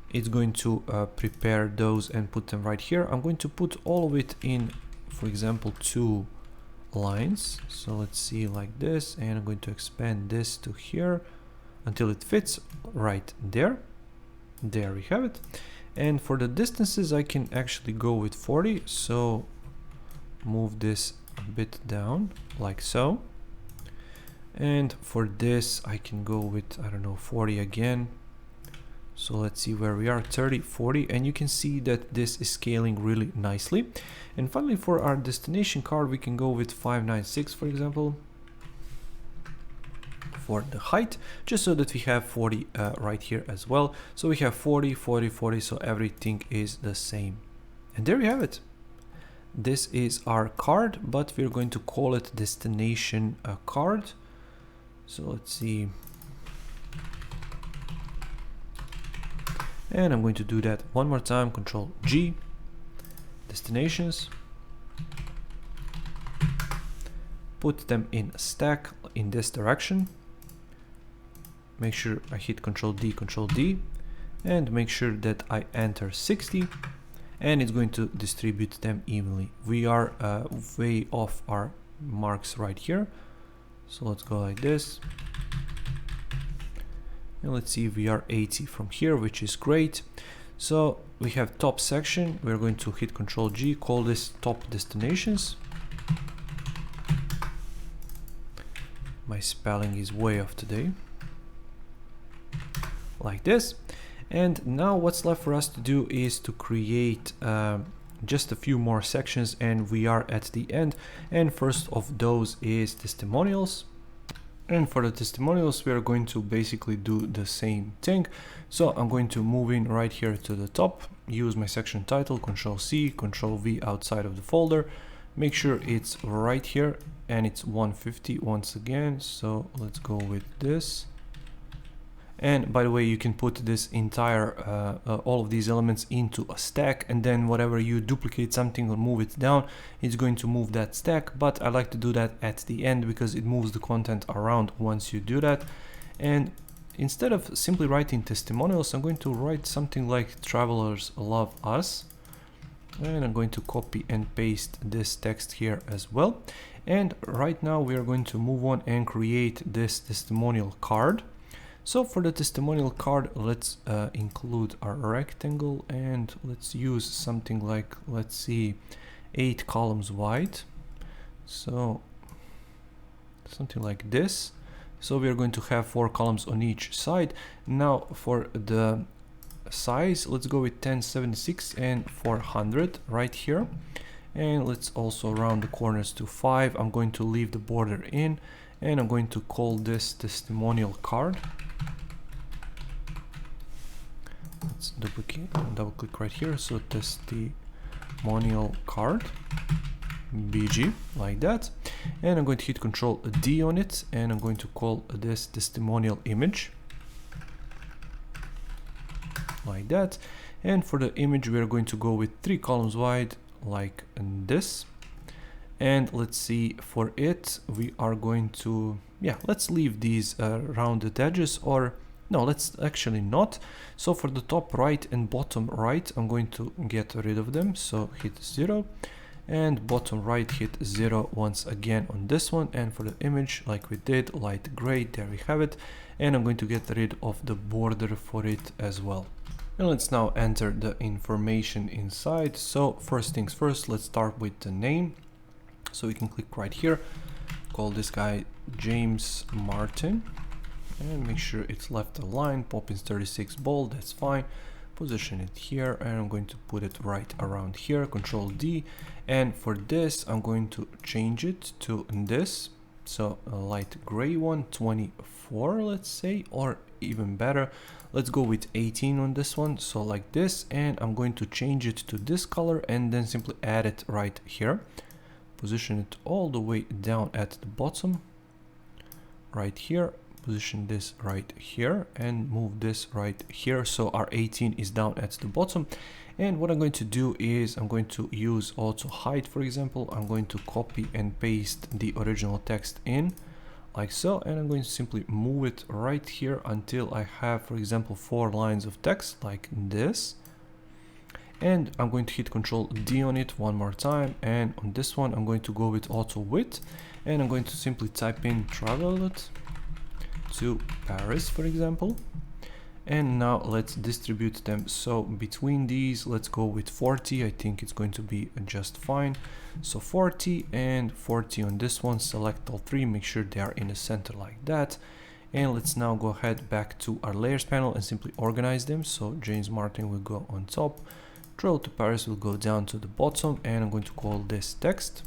it's going to prepare those and put them right here. I'm going to put all of it in, for example, 2 lines. So let's see, like this, and I'm going to expand this to here until it fits right there. There we have it. And for the distances, I can actually go with 40. So move this a bit down like so. And for this, I can go with, I don't know, 40 again. So let's see where we are, 30, 40, and you can see that this is scaling really nicely. And finally, for our destination card, we can go with 596, for example, for the height, just so that we have 40 right here as well. So we have 40, 40, 40, so everything is the same. And there we have it. This is our card, but we're going to call it destination card. So let's see. And I'm going to do that one more time, Control G, destinations, put them in a stack in this direction, make sure I hit Control D, and make sure that I enter 60, and it's going to distribute them evenly. We are way off our marks right here, so let's go like this. And let's see, we are 80 from here, which is great. So we have top section. We're going to hit Control G, call this top destinations. My spelling is way off today. Like this. And now what's left for us to do is to create just a few more sections, and we are at the end. And first of those is testimonials. And for the testimonials, we are going to basically do the same thing. So I'm going to move in right here to the top, use my section title, Control C, Control V outside of the folder, make sure it's right here, and it's 150 once again. So let's go with this. And by the way, you can put this entire, all of these elements into a stack, and then whatever you duplicate something or move it down, it's going to move that stack. But I like to do that at the end because it moves the content around once you do that. And instead of simply writing testimonials, I'm going to write something like "Travelers love us." And I'm going to copy and paste this text here as well. And right now we are going to move on and create this testimonial card. So for the testimonial card, let's include our rectangle, and let's use something like, let's see, 8 columns wide. So something like this. So we are going to have 4 columns on each side. Now for the size, let's go with 1076 and 400 right here. And let's also round the corners to 5. I'm going to leave the border in, and I'm going to call this testimonial card. let's double click right here. So testimonial card BG, like that. And I'm going to hit Control D on it, and I'm going to call this testimonial image, like that. And for the image, we're going to go with 3 columns wide, like this. And let's see, for it, we are going to, let's leave these rounded edges, or no, let's actually not. So for the top right and bottom right, I'm going to get rid of them. So hit 0, and bottom right hit 0 once again on this one. And for the image, like we did, light gray, there we have it. And I'm going to get rid of the border for it as well. And let's now enter the information inside. So first things first, let's start with the name. So we can click right here, call this guy James Martin, and make sure it's left aligned, Poppins 36 bold, that's fine. Position it here, and I'm going to put it right around here, Control D. And for this, I'm going to change it to this. So a light gray one, 24, let's say, or even better, let's go with 18 on this one. So like this, and I'm going to change it to this color and then simply add it right here. Position it all the way down at the bottom, right here. Position this right here and move this right here. So our 18 is down at the bottom. And what I'm going to do is I'm going to use auto hide, for example. I'm going to copy and paste the original text in like so. And I'm going to simply move it right here until I have, for example, 4 lines of text like this. And I'm going to hit Control D on it one more time, and on this one I'm going to go with auto width, and I'm going to simply type in traveled to Paris, for example. And now let's distribute them. So between these, let's go with 40. I think it's going to be just fine. So 40 and 40 on this one. Select all 3, make sure they are in the center like that. And let's now go ahead back to our layers panel and simply organize them. So James Martin will go on top, Travel to Paris will go down to the bottom, and I'm going to call this text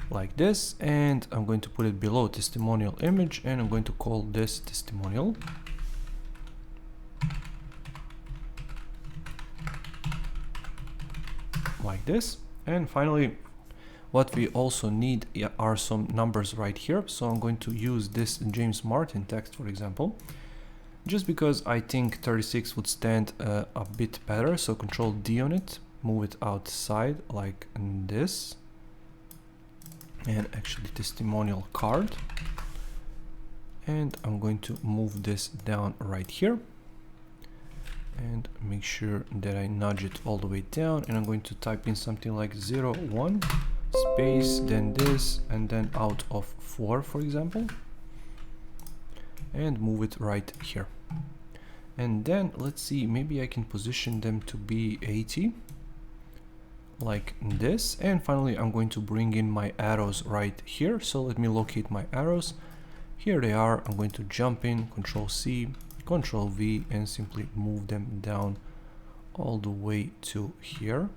like this, and I'm going to put it below testimonial image, and I'm going to call this testimonial. Like this. And finally, what we also need are some numbers right here. So I'm going to use this James Martin text, for example, just because I think 36 would stand a bit better. So Control D on it, move it outside like this, and actually testimonial card. And I'm going to move this down right here and make sure that I nudge it all the way down, and I'm going to type in something like 01 space, then this, and then out of 4, for example, and move it right here. And then let's see, maybe I can position them to be 80 like this. And finally, I'm going to bring in my arrows right here. So let me locate my arrows. Here they are. I'm going to jump in, Control C, Control V, and simply move them down all the way to here.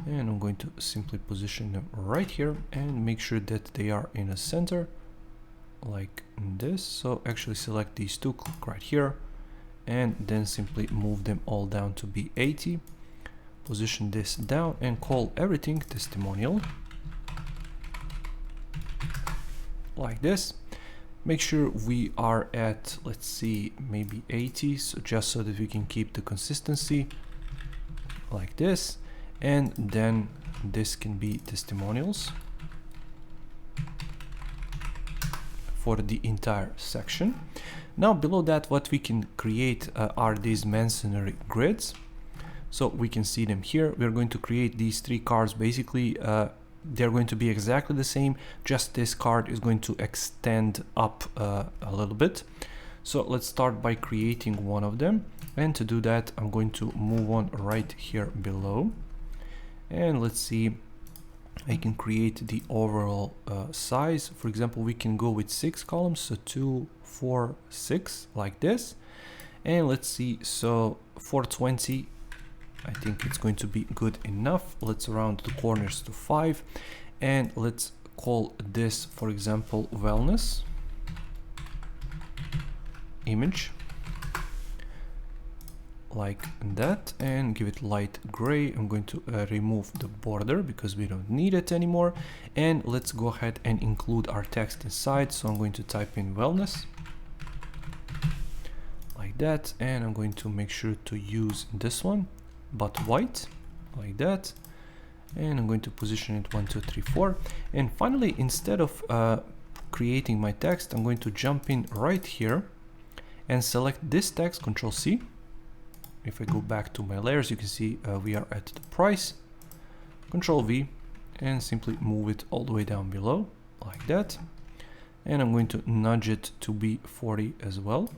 And I'm going to simply position them right here and make sure that they are in the center like this. So actually select these two, click right here, and then simply move them all down to be 80. Position this down and call everything testimonial like this. Make sure we are at, let's see, maybe 80, so just so that we can keep the consistency like this. And then this can be testimonials for the entire section. Now below that, what we can create are these masonry grids. So we can see them here. We're going to create these 3 cards. Basically, they're going to be exactly the same, just this card is going to extend up a little bit. So let's start by creating one of them. And to do that, I'm going to move on right here below. And let's see, I can create the overall size. For example, we can go with 6 columns, so 2, 4, 6 like this. And let's see, so 420, I think it's going to be good enough. Let's round the corners to 5, and let's call this, for example, wellness image like that and give it light gray. I'm going to remove the border because we don't need it anymore. And let's go ahead and include our text inside. So I'm going to type in wellness like that, and I'm going to make sure to use this one, but white, like that. And I'm going to position it 1, 2, 3, 4. And finally, instead of creating my text, I'm going to jump in right here and select this text, Control C. If I go back to my layers, you can see we are at the price. Control V and simply move it all the way down below like that. And I'm going to nudge it to be 40 as well,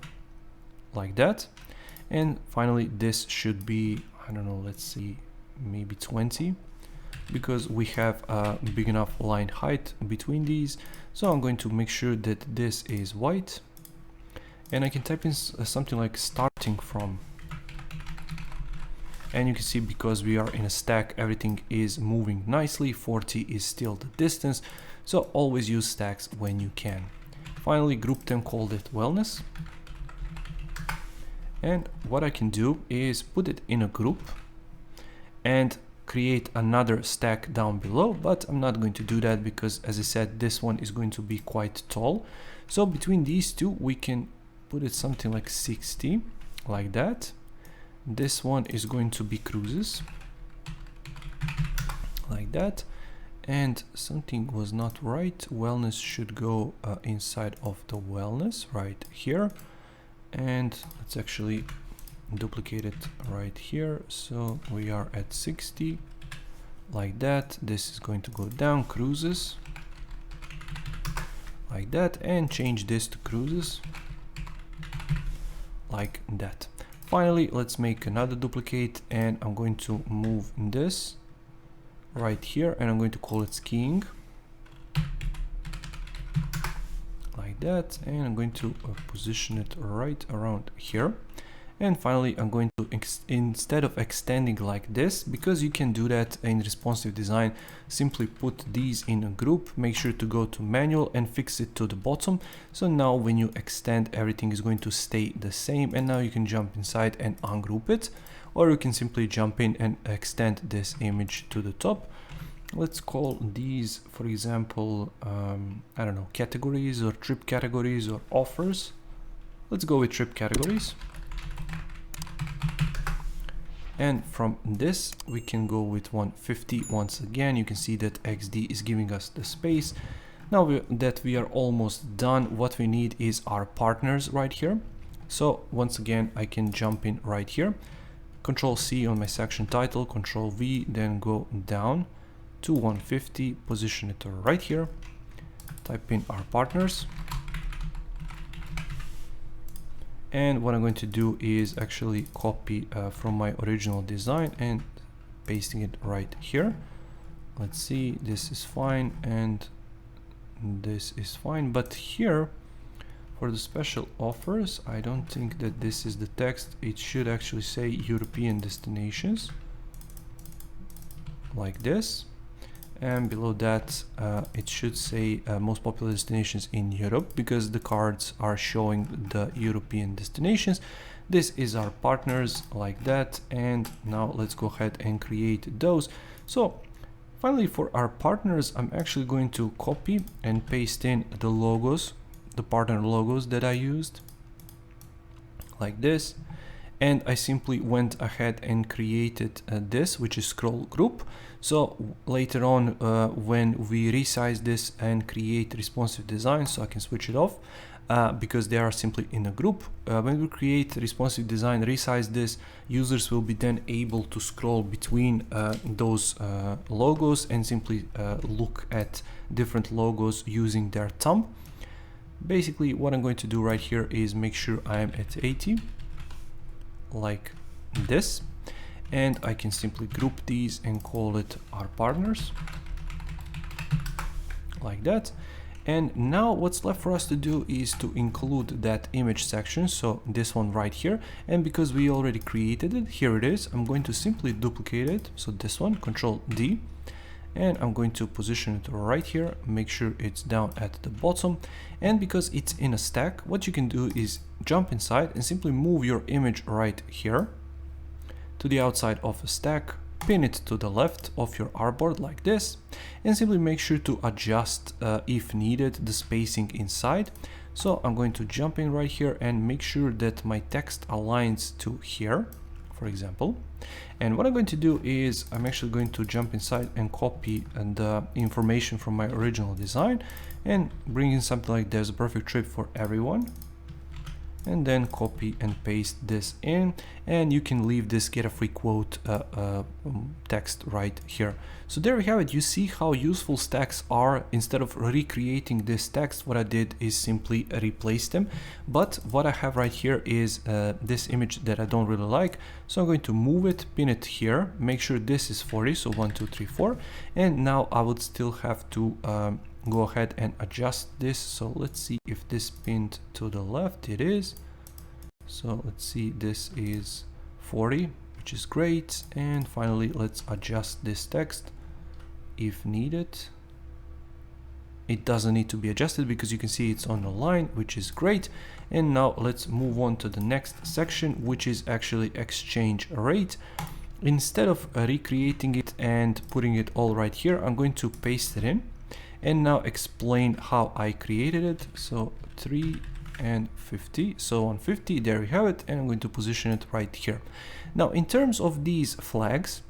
like that. And finally, this should be, I don't know, let's see, maybe 20, because we have a big enough line height between these. So I'm going to make sure that this is white, and I can type in something like starting from. And you can see, because we are in a stack, everything is moving nicely. 40 is still the distance, so always use stacks when you can. Finally, group them, called it wellness. And what I can do is put it in a group and create another stack down below, but I'm not going to do that because, as I said, this one is going to be quite tall. So between these two, we can put it something like 60, like that. This one is going to be cruises, like that. And something was not right. Wellness should go inside of the wellness right here. And let's actually duplicate it right here. So we are at 60, like that. This is going to go down, cruises, like that, and change this to cruises, like that. Finally, let's make another duplicate, and I'm going to move this right here, and I'm going to call it skiing, like that. And I'm going to position it right around here. And finally, I'm going to, instead of extending like this, because you can do that in responsive design, simply put these in a group, make sure to go to manual and fix it to the bottom. So now when you extend, everything is going to stay the same. And now you can jump inside and ungroup it, or you can simply jump in and extend this image to the top. Let's call these, for example, I don't know, categories or trip categories or offers. Let's go with trip categories. And from this, we can go with 150. Once again, you can see that XD is giving us the space. Now that we are almost done, what we need is our partners right here. So once again, I can jump in right here. Control C on my section title, Control V, then go down to 150, position it right here. Type in our partners. And what I'm going to do is actually copy from my original design and pasting it right here. Let's see, this is fine and this is fine, but here for the special offers, I don't think that this is the text. It should actually say European destinations, like this. And below that, it should say most popular destinations in Europe, because the cards are showing the European destinations. This is our partners, like that. And now let's go ahead and create those. So finally, for our partners, I'm actually going to copy and paste in the logos, the partner logos that I used, like this. And I simply went ahead and created this, which is scroll group. So later on, when we resize this and create responsive design, so I can switch it off because they are simply in a group. When we create responsive design, resize this, users will be then able to scroll between those logos and simply look at different logos using their thumb. Basically, what I'm going to do right here is make sure I am at 80. Like this, and I can simply group these and call it our partners, like that. And now what's left for us to do is to include that image section, so this one right here. And because we already created it, here it is, I'm going to simply duplicate it, so this one, Control D, and I'm going to position it right here, make sure it's down at the bottom. And because it's in a stack, what you can do is jump inside and simply move your image right here, to the outside of a stack, pin it to the left of your artboard like this, and simply make sure to adjust, if needed, the spacing inside. So I'm going to jump in right here and make sure that my text aligns to here, for example. And what I'm going to do is I'm actually going to jump inside and copy the information from my original design and bring in something like there's a perfect trip for everyone. And then copy and paste this in, and you can leave this get a free quote text right here. So there we have it. You see how useful stacks are. Instead of recreating this text, what I did is simply replace them. But what I have right here is this image that I don't really like, so I'm going to move it, pin it here, make sure this is 40, so 1 2 3 4, and now I would still have to go ahead and adjust this. So let's see if this pinned to the left. It is. So let's see, this is 40, which is great. And finally, let's adjust this text if needed. It doesn't need to be adjusted because you can see it's on the line, which is great. And now let's move on to the next section, which is actually exchange rate. Instead of recreating it and putting it all right here, I'm going to paste it in and now explain how I created it. So 3 and 50, so on 50, there we have it, and I'm going to position it right here. Now in terms of these flags,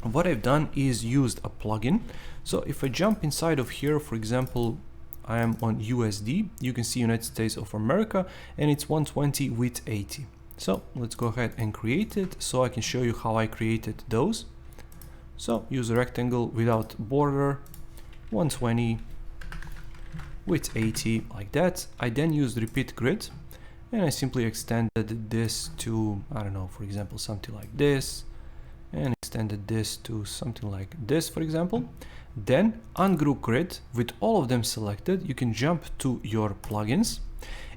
what I've done is used a plugin. So if I jump inside of here, for example, I am on USD, you can see United States of America, and it's 120 with 80. So let's go ahead and create it so I can show you how I created those. So use a rectangle without border, 120 with 80, like that. I then used repeat grid and I simply extended this to, I don't know, for example, something like this, and extended this to something like this, for example. Then ungroup grid with all of them selected. You can jump to your plugins,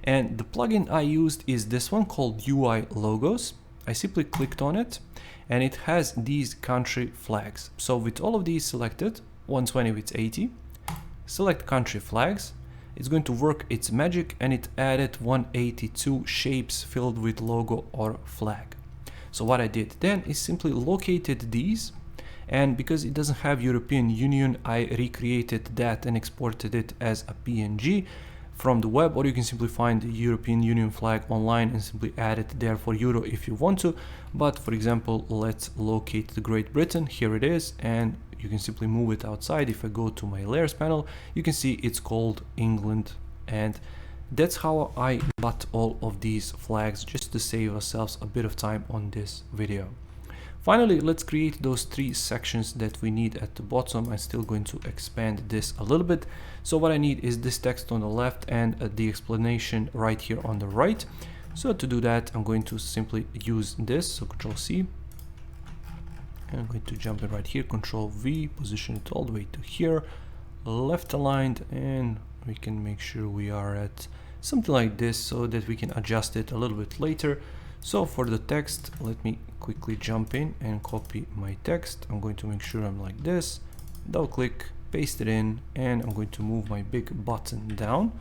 and the plugin I used is this one called UI logos. I simply clicked on it and it has these country flags. So with all of these selected, 120 with 80, select country flags, it's going to work its magic, and it added 182 shapes filled with logo or flag. So what I did then is simply located these, and because it doesn't have European Union, I recreated that and exported it as a PNG from the web, or you can simply find the European Union flag online and simply add it there for Euro if you want to. But for example, let's locate the Great Britain. Here it is, and you can simply move it outside. If I go to my layers panel, you can see it's called England, and that's how I got all of these flags, just to save ourselves a bit of time on this video. Finally, let's create those 3 sections that we need at the bottom. I'm still going to expand this a little bit. So what I need is this text on the left and the explanation right here on the right. So to do that, I'm going to simply use this, so Control C. And I'm going to jump in right here, Control V, position it all the way to here, left aligned, and we can make sure we are at something like this so that we can adjust it a little bit later. So for the text, let me quickly jump in and copy my text. I'm going to make sure I'm like this, double click, paste it in, and I'm going to move my big button down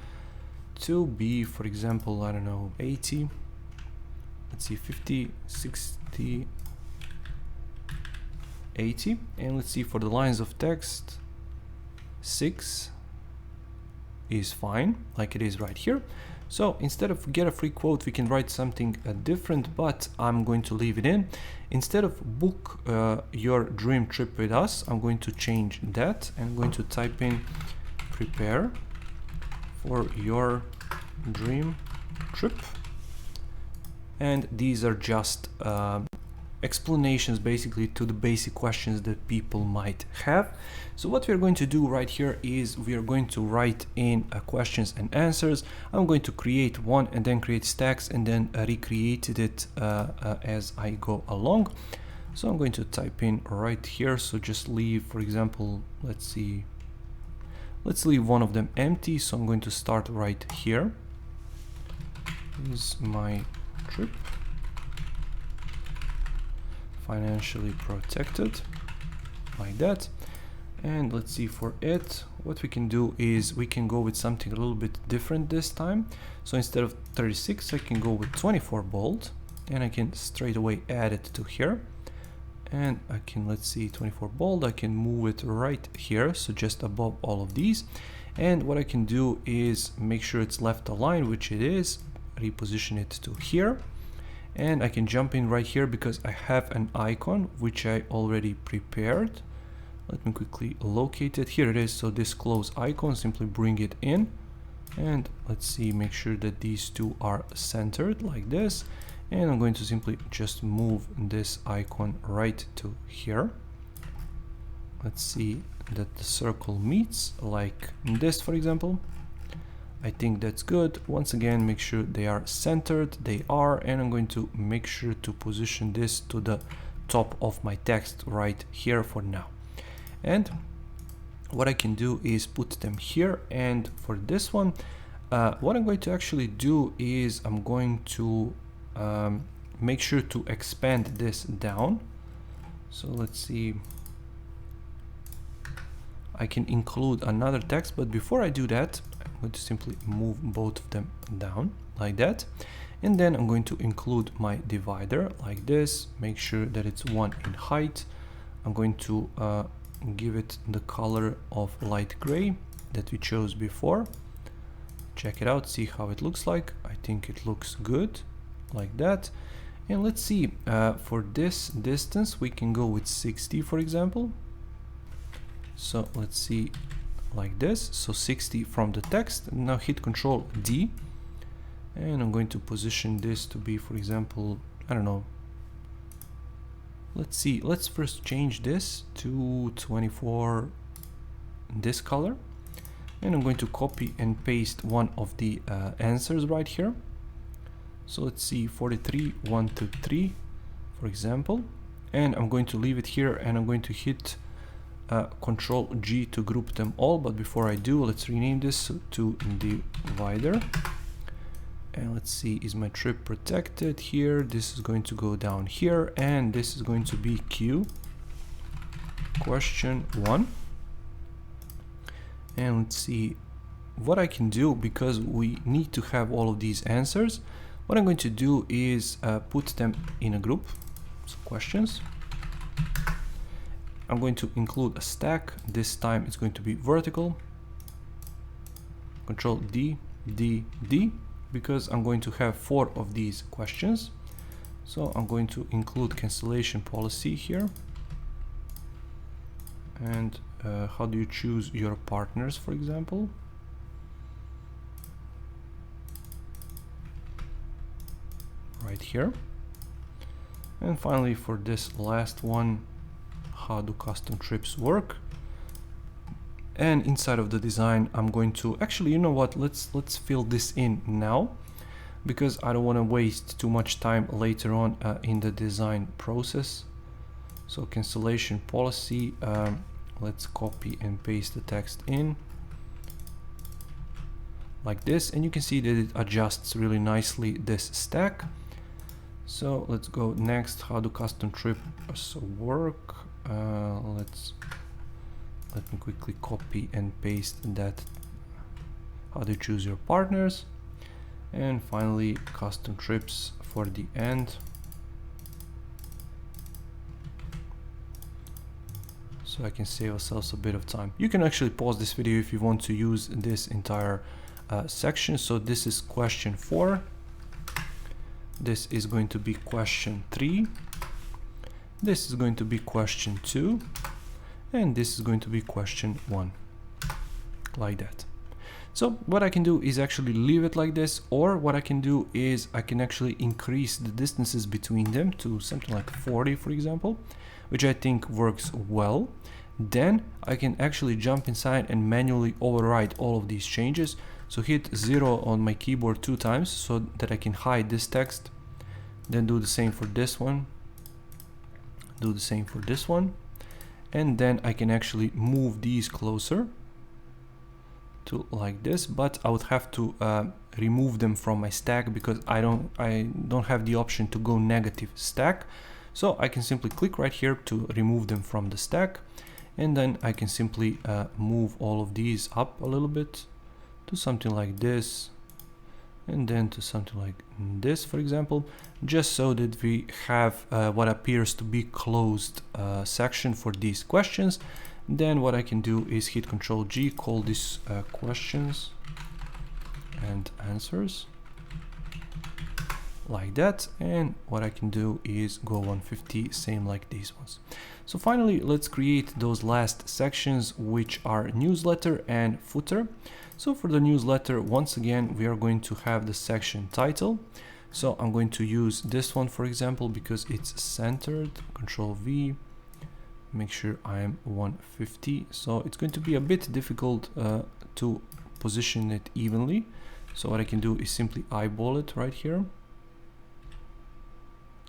to be, for example, I don't know, 80, let's see, 50, 60, 80, and let's see, for the lines of text, 6 is fine, like it is right here. So instead of get a free quote, we can write something different, but I'm going to leave it in. Instead of book your dream trip with us, I'm going to change that, and I'm going to type in prepare for your dream trip. And these are just explanations basically to the basic questions that people might have. So what we're going to do right here is we are going to write in questions and answers. I'm going to create one and then create stacks and then recreated it as I go along. So I'm going to type in right here. So just leave, for example, let's leave one of them empty. So I'm going to start right here. This is my trip. Financially protected, like that. And let's see, for it, what we can do is we can go with something a little bit different this time. So instead of 36, I can go with 24 bold, and I can straight away add it to here. and I can, let's see, 24 bold, I can move it right here, so just above all of these. And what I can do is make sure it's left aligned, which it is, reposition it to here. And I can jump in right here because I have an icon which I already prepared. Let me quickly locate it. Here it is. So this close icon, simply bring it in. And let's see, make sure that these two are centered like this. And I'm going to simply just move this icon right to here. Let's see that the circle meets like this, for example. I think that's good. Once again, make sure they are centered. They are, and I'm going to make sure to position this to the top of my text right here for now. And what I can do is put them here. And for this one, what I'm going to actually do is I'm going to make sure to expand this down. So let's see. I can include another text, but before I do that, I'm going to simply move both of them down like that. And then I'm going to include my divider like this, make sure that it's 1 in height. I'm going to give it the color of light gray that we chose before. Check it out, see how it looks like. I think it looks good like that. And let's see, for this distance, we can go with 60, for example. So let's see, like this, so 60 from the text. Now hit Control D, and I'm going to position this to be, for example, I don't know, let's see, let's first change this to 24, this color, and I'm going to copy and paste one of the answers right here. So let's see, 43, 1 to 3, for example, and I'm going to leave it here, and I'm going to hit Control G to group them all. But before I do, let's rename this to divider. And let's see, is my trip protected here? This is going to go down here, and this is going to be Q question 1. And let's see what I can do, because we need to have all of these answers. What I'm going to do is put them in a group, so questions. I'm going to include a stack. This time it's going to be vertical. Control D, D, D, because I'm going to have 4 of these questions. So I'm going to include cancellation policy here. And how do you choose your partners, for example? Right here. And finally, for this last one, how do custom trips work? And inside of the design, I'm going to actually, you know what, let's fill this in now, because I don't want to waste too much time later on in the design process. So cancellation policy, let's copy and paste the text in like this, and you can see that it adjusts really nicely this stack. So let's go next. How do custom trips work? Let me quickly copy and paste that. How do you choose your partners? And finally, custom trips for the end. So I can save ourselves a bit of time. You can actually pause this video if you want to use this entire section. So this is question 4. This is going to be question 3. This is going to be question 2. And this is going to be question 1. Like that. So what I can do is actually leave it like this, or what I can do is I can actually increase the distances between them to something like 40, for example, which I think works well. Then I can actually jump inside and manually override all of these changes. So hit 0 on my keyboard 2 times so that I can hide this text. Then do the same for this one. Do the same for this one. And then I can actually move these closer to like this, but I would have to remove them from my stack because I don't have the option to go negative stack. So I can simply click right here to remove them from the stack, and then I can simply move all of these up a little bit to something like this. and then to something like this, for example, just so that we have what appears to be closed section for these questions. Then what I can do is hit Ctrl G, call this questions and answers, like that. And what I can do is go 150, same like these ones. So finally, let's create those last sections, which are newsletter and footer. So for the newsletter, once again, we are going to have the section title. So I'm going to use this one, for example, because it's centered. Ctrl V, make sure I'm 150. So it's going to be a bit difficult to position it evenly. So what I can do is simply eyeball it right here.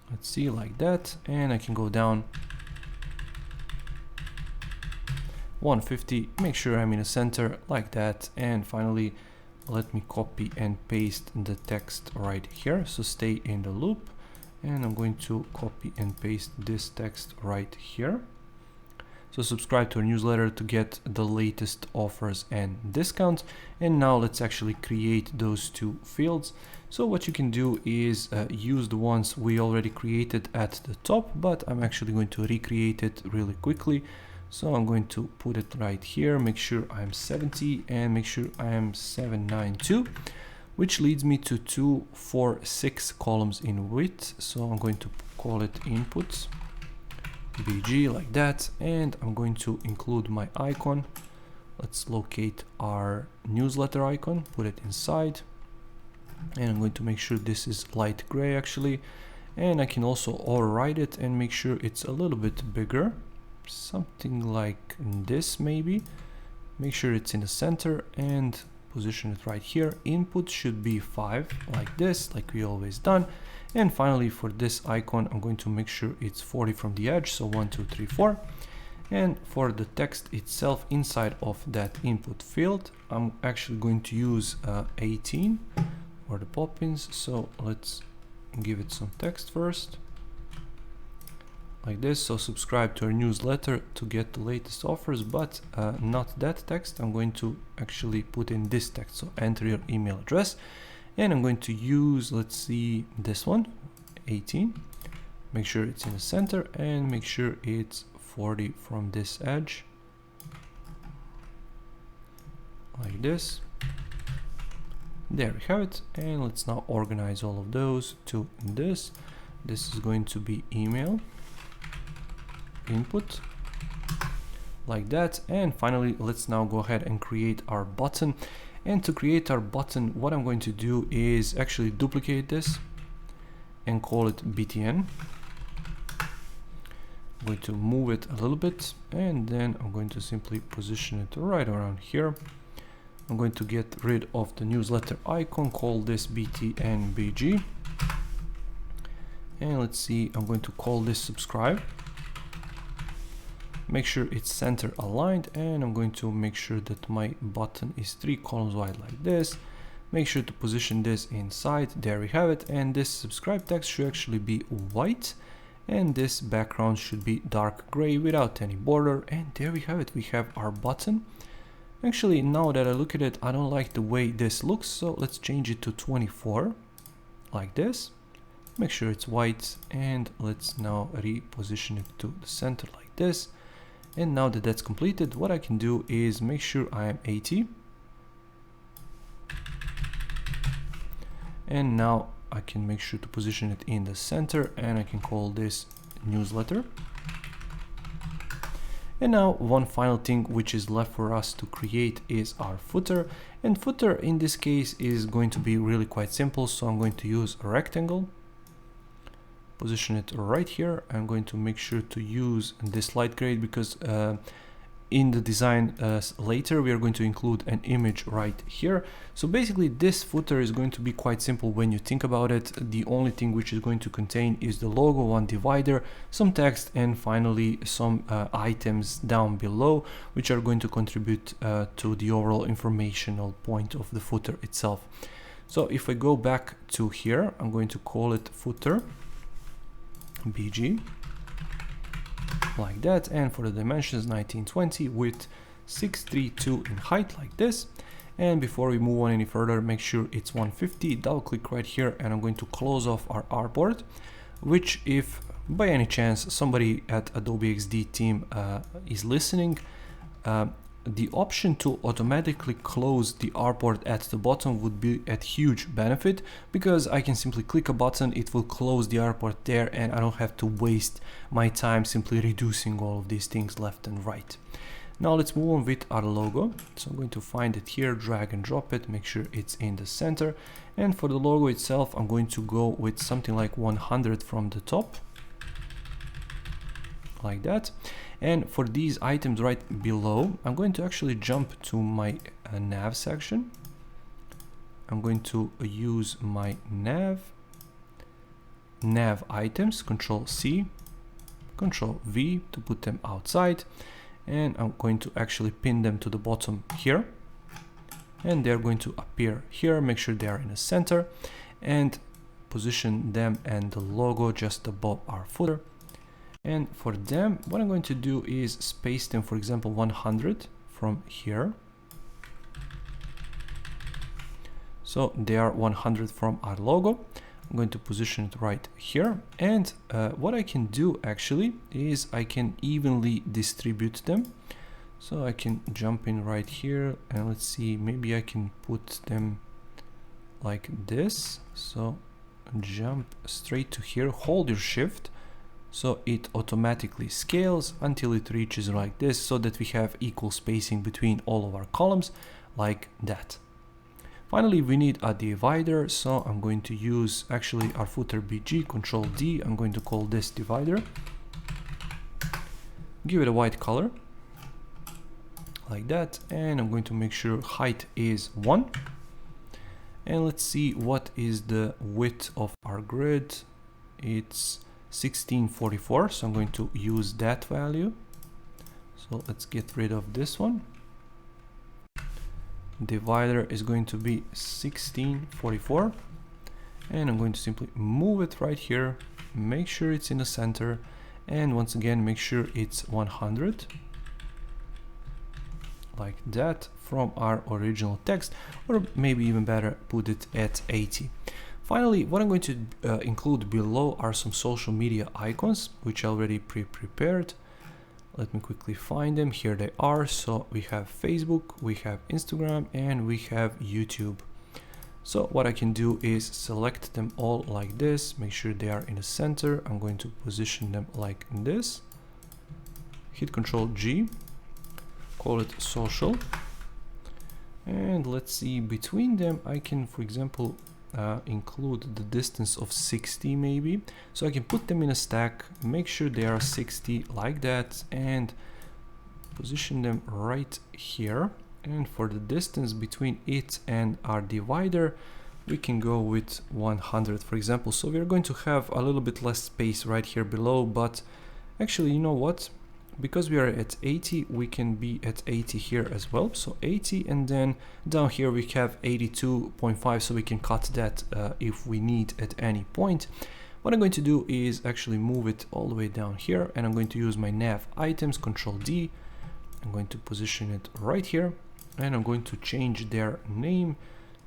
Let's see, like that. And I can go down 150, make sure I'm in the center, like that. And finally, let me copy and paste the text right here. So stay in the loop, and I'm going to copy and paste this text right here. So subscribe to our newsletter to get the latest offers and discounts. And now let's actually create those two fields. So what you can do is use the ones we already created at the top, but I'm actually going to recreate it really quickly. So I'm going to put it right here, make sure I'm 70 and make sure I am 792, which leads me to 2, 4, 6 columns in width. So I'm going to call it inputs BG, like that. And I'm going to include my icon. Let's locate our newsletter icon, put it inside. And I'm going to make sure this is light gray actually. And I can also override it and make sure it's a little bit bigger. Something like this maybe. Make sure it's in the center and position it right here. Input should be 5, like this, like we always done. And finally, for this icon, I'm going to make sure it's 40 from the edge, so 1, 2, 3, 4. And for the text itself inside of that input field, I'm actually going to use 18 for the pop-ins. So let's give it some text first, like this. So subscribe to our newsletter to get the latest offers, but not that text. I'm going to actually put in this text. So enter your email address, and I'm going to use, let's see, this one, 18. Make sure it's in the center and make sure it's 40 from this edge, like this. There we have it. And let's now organize all of those to this. This is going to be email input, like that. And finally, let's now go ahead and create our button. And to create our button, what I'm going to do is actually duplicate this and call it BTN. I'm going to move it a little bit, and then I'm going to simply position it right around here. I'm going to get rid of the newsletter icon, call this BTNBG. And let's see, I'm going to call this subscribe. Make sure it's center aligned, and I'm going to make sure that my button is 3 columns wide, like this. Make sure to position this inside. There we have it. And this subscribe text should actually be white, and this background should be dark gray without any border. And there we have it. We have our button. Actually, now that I look at it, I don't like the way this looks, so let's change it to 24, like this. Make sure it's white, and let's now reposition it to the center, like this. And now that that's completed, what I can do is make sure I am 80. And now I can make sure to position it in the center, and I can call this newsletter. And now one final thing which is left for us to create is our footer. And footer in this case is going to be really quite simple. So I'm going to use a rectangle, position it right here. I'm going to make sure to use this light gray because in the design later we are going to include an image right here. So basically this footer is going to be quite simple when you think about it. The only thing which is going to contain is the logo, one divider, some text, and finally some items down below which are going to contribute to the overall informational point of the footer itself. So if I go back to here, I'm going to call it footer BG, like that. And for the dimensions, 1920 with 632 in height, like this. And before we move on any further, make sure it's 150, double click right here, and I'm going to close off our artboard, which if by any chance somebody at Adobe XD team is listening, the option to automatically close the artboard at the bottom would be a huge benefit, because I can simply click a button, it will close the artboard there, and I don't have to waste my time simply reducing all of these things left and right. Now let's move on with our logo. So I'm going to find it here, drag and drop it, make sure it's in the center. And for the logo itself, I'm going to go with something like 100 from the top, like that. And for these items right below, I'm going to actually jump to my nav section. I'm going to use my nav items, Control C, Control V to put them outside. And I'm going to actually pin them to the bottom here, and they're going to appear here. Make sure they are in the center, and position them and the logo just above our footer. And for them, what I'm going to do is space them, for example, 100 from here. So they are 100 from our logo. I'm going to position it right here. And what I can do actually is I can evenly distribute them. So I can jump in right here, and let's see, maybe I can put them like this. So jump straight to here, hold your shift, so it automatically scales until it reaches like this, so that we have equal spacing between all of our columns, like that. Finally, we need a divider, so I'm going to use actually our footer BG, Control D. I'm going to call this divider. Give it a white color, like that, and I'm going to make sure height is 1. And let's see what is the width of our grid. It's 1644, so I'm going to use that value. So let's get rid of this one. Divider is going to be 1644, and I'm going to simply move it right here, make sure it's in the center, and once again make sure it's 100, like that, from our original text, or maybe even better, put it at 80. Finally, what I'm going to include below are some social media icons, which I already pre-prepared. Let me quickly find them. Here they are. So we have Facebook, we have Instagram, and we have YouTube. So what I can do is select them all like this, make sure they are in the center. I'm going to position them like this. Hit Control G, call it social. And let's see, between them I can, for example, include the distance of 60 maybe, so I can put them in a stack, make sure they are 60 like that, and position them right here. And for the distance between it and our divider, we can go with 100, for example. So we're going to have a little bit less space right here below, but actually, you know what, because we are at 80, we can be at 80 here as well. So 80, and then down here we have 82.5, so we can cut that if we need at any point. What I'm going to do is actually move it all the way down here, and I'm going to use my nav items, Control D. I'm going to position it right here, and I'm going to change their name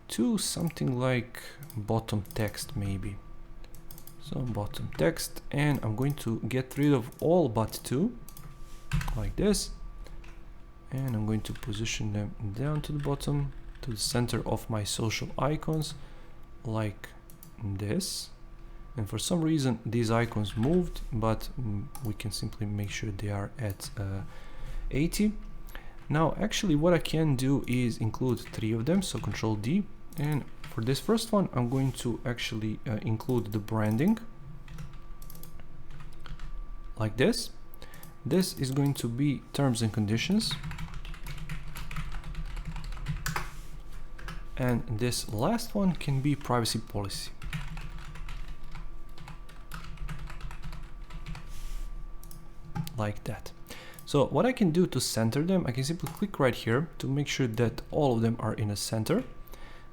to something like bottom text maybe. So bottom text, and I'm going to get rid of all but 2. Like this, and I'm going to position them down to the bottom, to the center of my social icons, like this. And for some reason these icons moved, but we can simply make sure they are at 80. Now actually what I can do is include 3 of them, so Control D, and for this first one I'm going to actually include the branding like this. This is going to be terms and conditions, and this last one can be privacy policy. Like that. So what I can do to center them, I can simply click right here to make sure that all of them are in the center,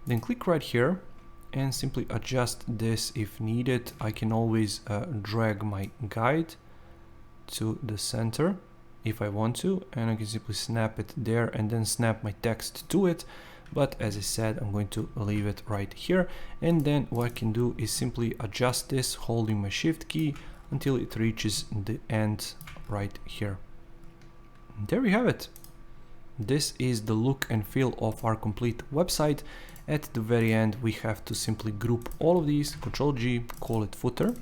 then click right here and simply adjust this if needed. I can always drag my guide to the center if I want to, and I can simply snap it there and then snap my text to it. but as I said, I'm going to leave it right here. And then what I can do is simply adjust this holding my shift key until it reaches the end right here. There we have it. This is the look and feel of our complete website. At the very end, we have to simply group all of these, Control G, call it footer.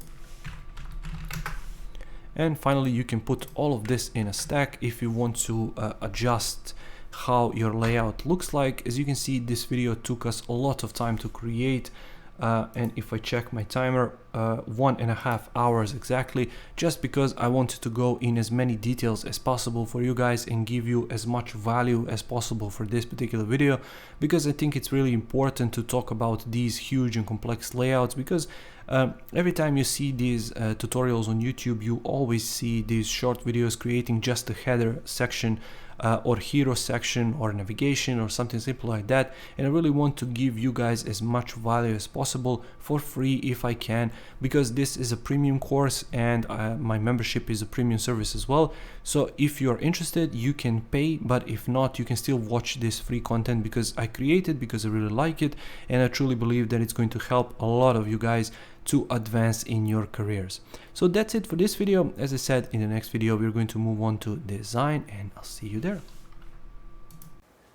And finally, you can put all of this in a stack if you want to adjust how your layout looks like. As you can see, this video took us a lot of time to create. And if I check my timer, 1.5 hours exactly, just because I wanted to go in as many details as possible for you guys and give you as much value as possible for this particular video, because I think it's really important to talk about these huge and complex layouts, because every time you see these tutorials on YouTube, you always see these short videos creating just a header section or hero section or navigation or something simple like that. And I really want to give you guys as much value as possible for free if I can, because this is a premium course and my membership is a premium service as well. So if you're interested, you can pay, but if not, you can still watch this free content because I created, because I really like it, and I truly believe that it's going to help a lot of you guys to advance in your careers. So that's it for this video. As I said, in the next video we're going to move on to design, and I'll see you there.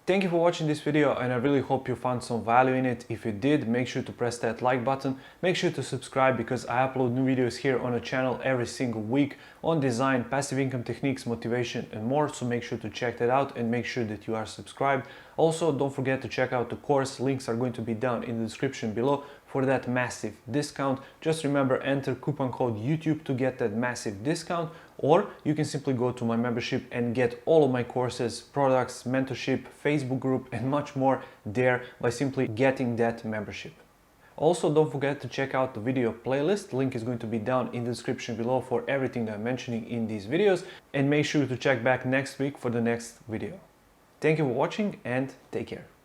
Thank you for watching this video, and I really hope you found some value in it. If you did, make sure to press that like button. Make sure to subscribe, because I upload new videos here on the channel every single week on design, passive income techniques, motivation and more. So make sure to check that out and make sure that you are subscribed. Also, don't forget to check out the course. Links are going to be down in the description below for that massive discount. Just remember, enter coupon code YouTube to get that massive discount, or you can simply go to my membership and get all of my courses, products, mentorship, Facebook group and much more there by simply getting that membership. Also, don't forget to check out the video playlist. Link is going to be down in the description below for everything that I'm mentioning in these videos, and make sure to check back next week for the next video. Thank you for watching and take care.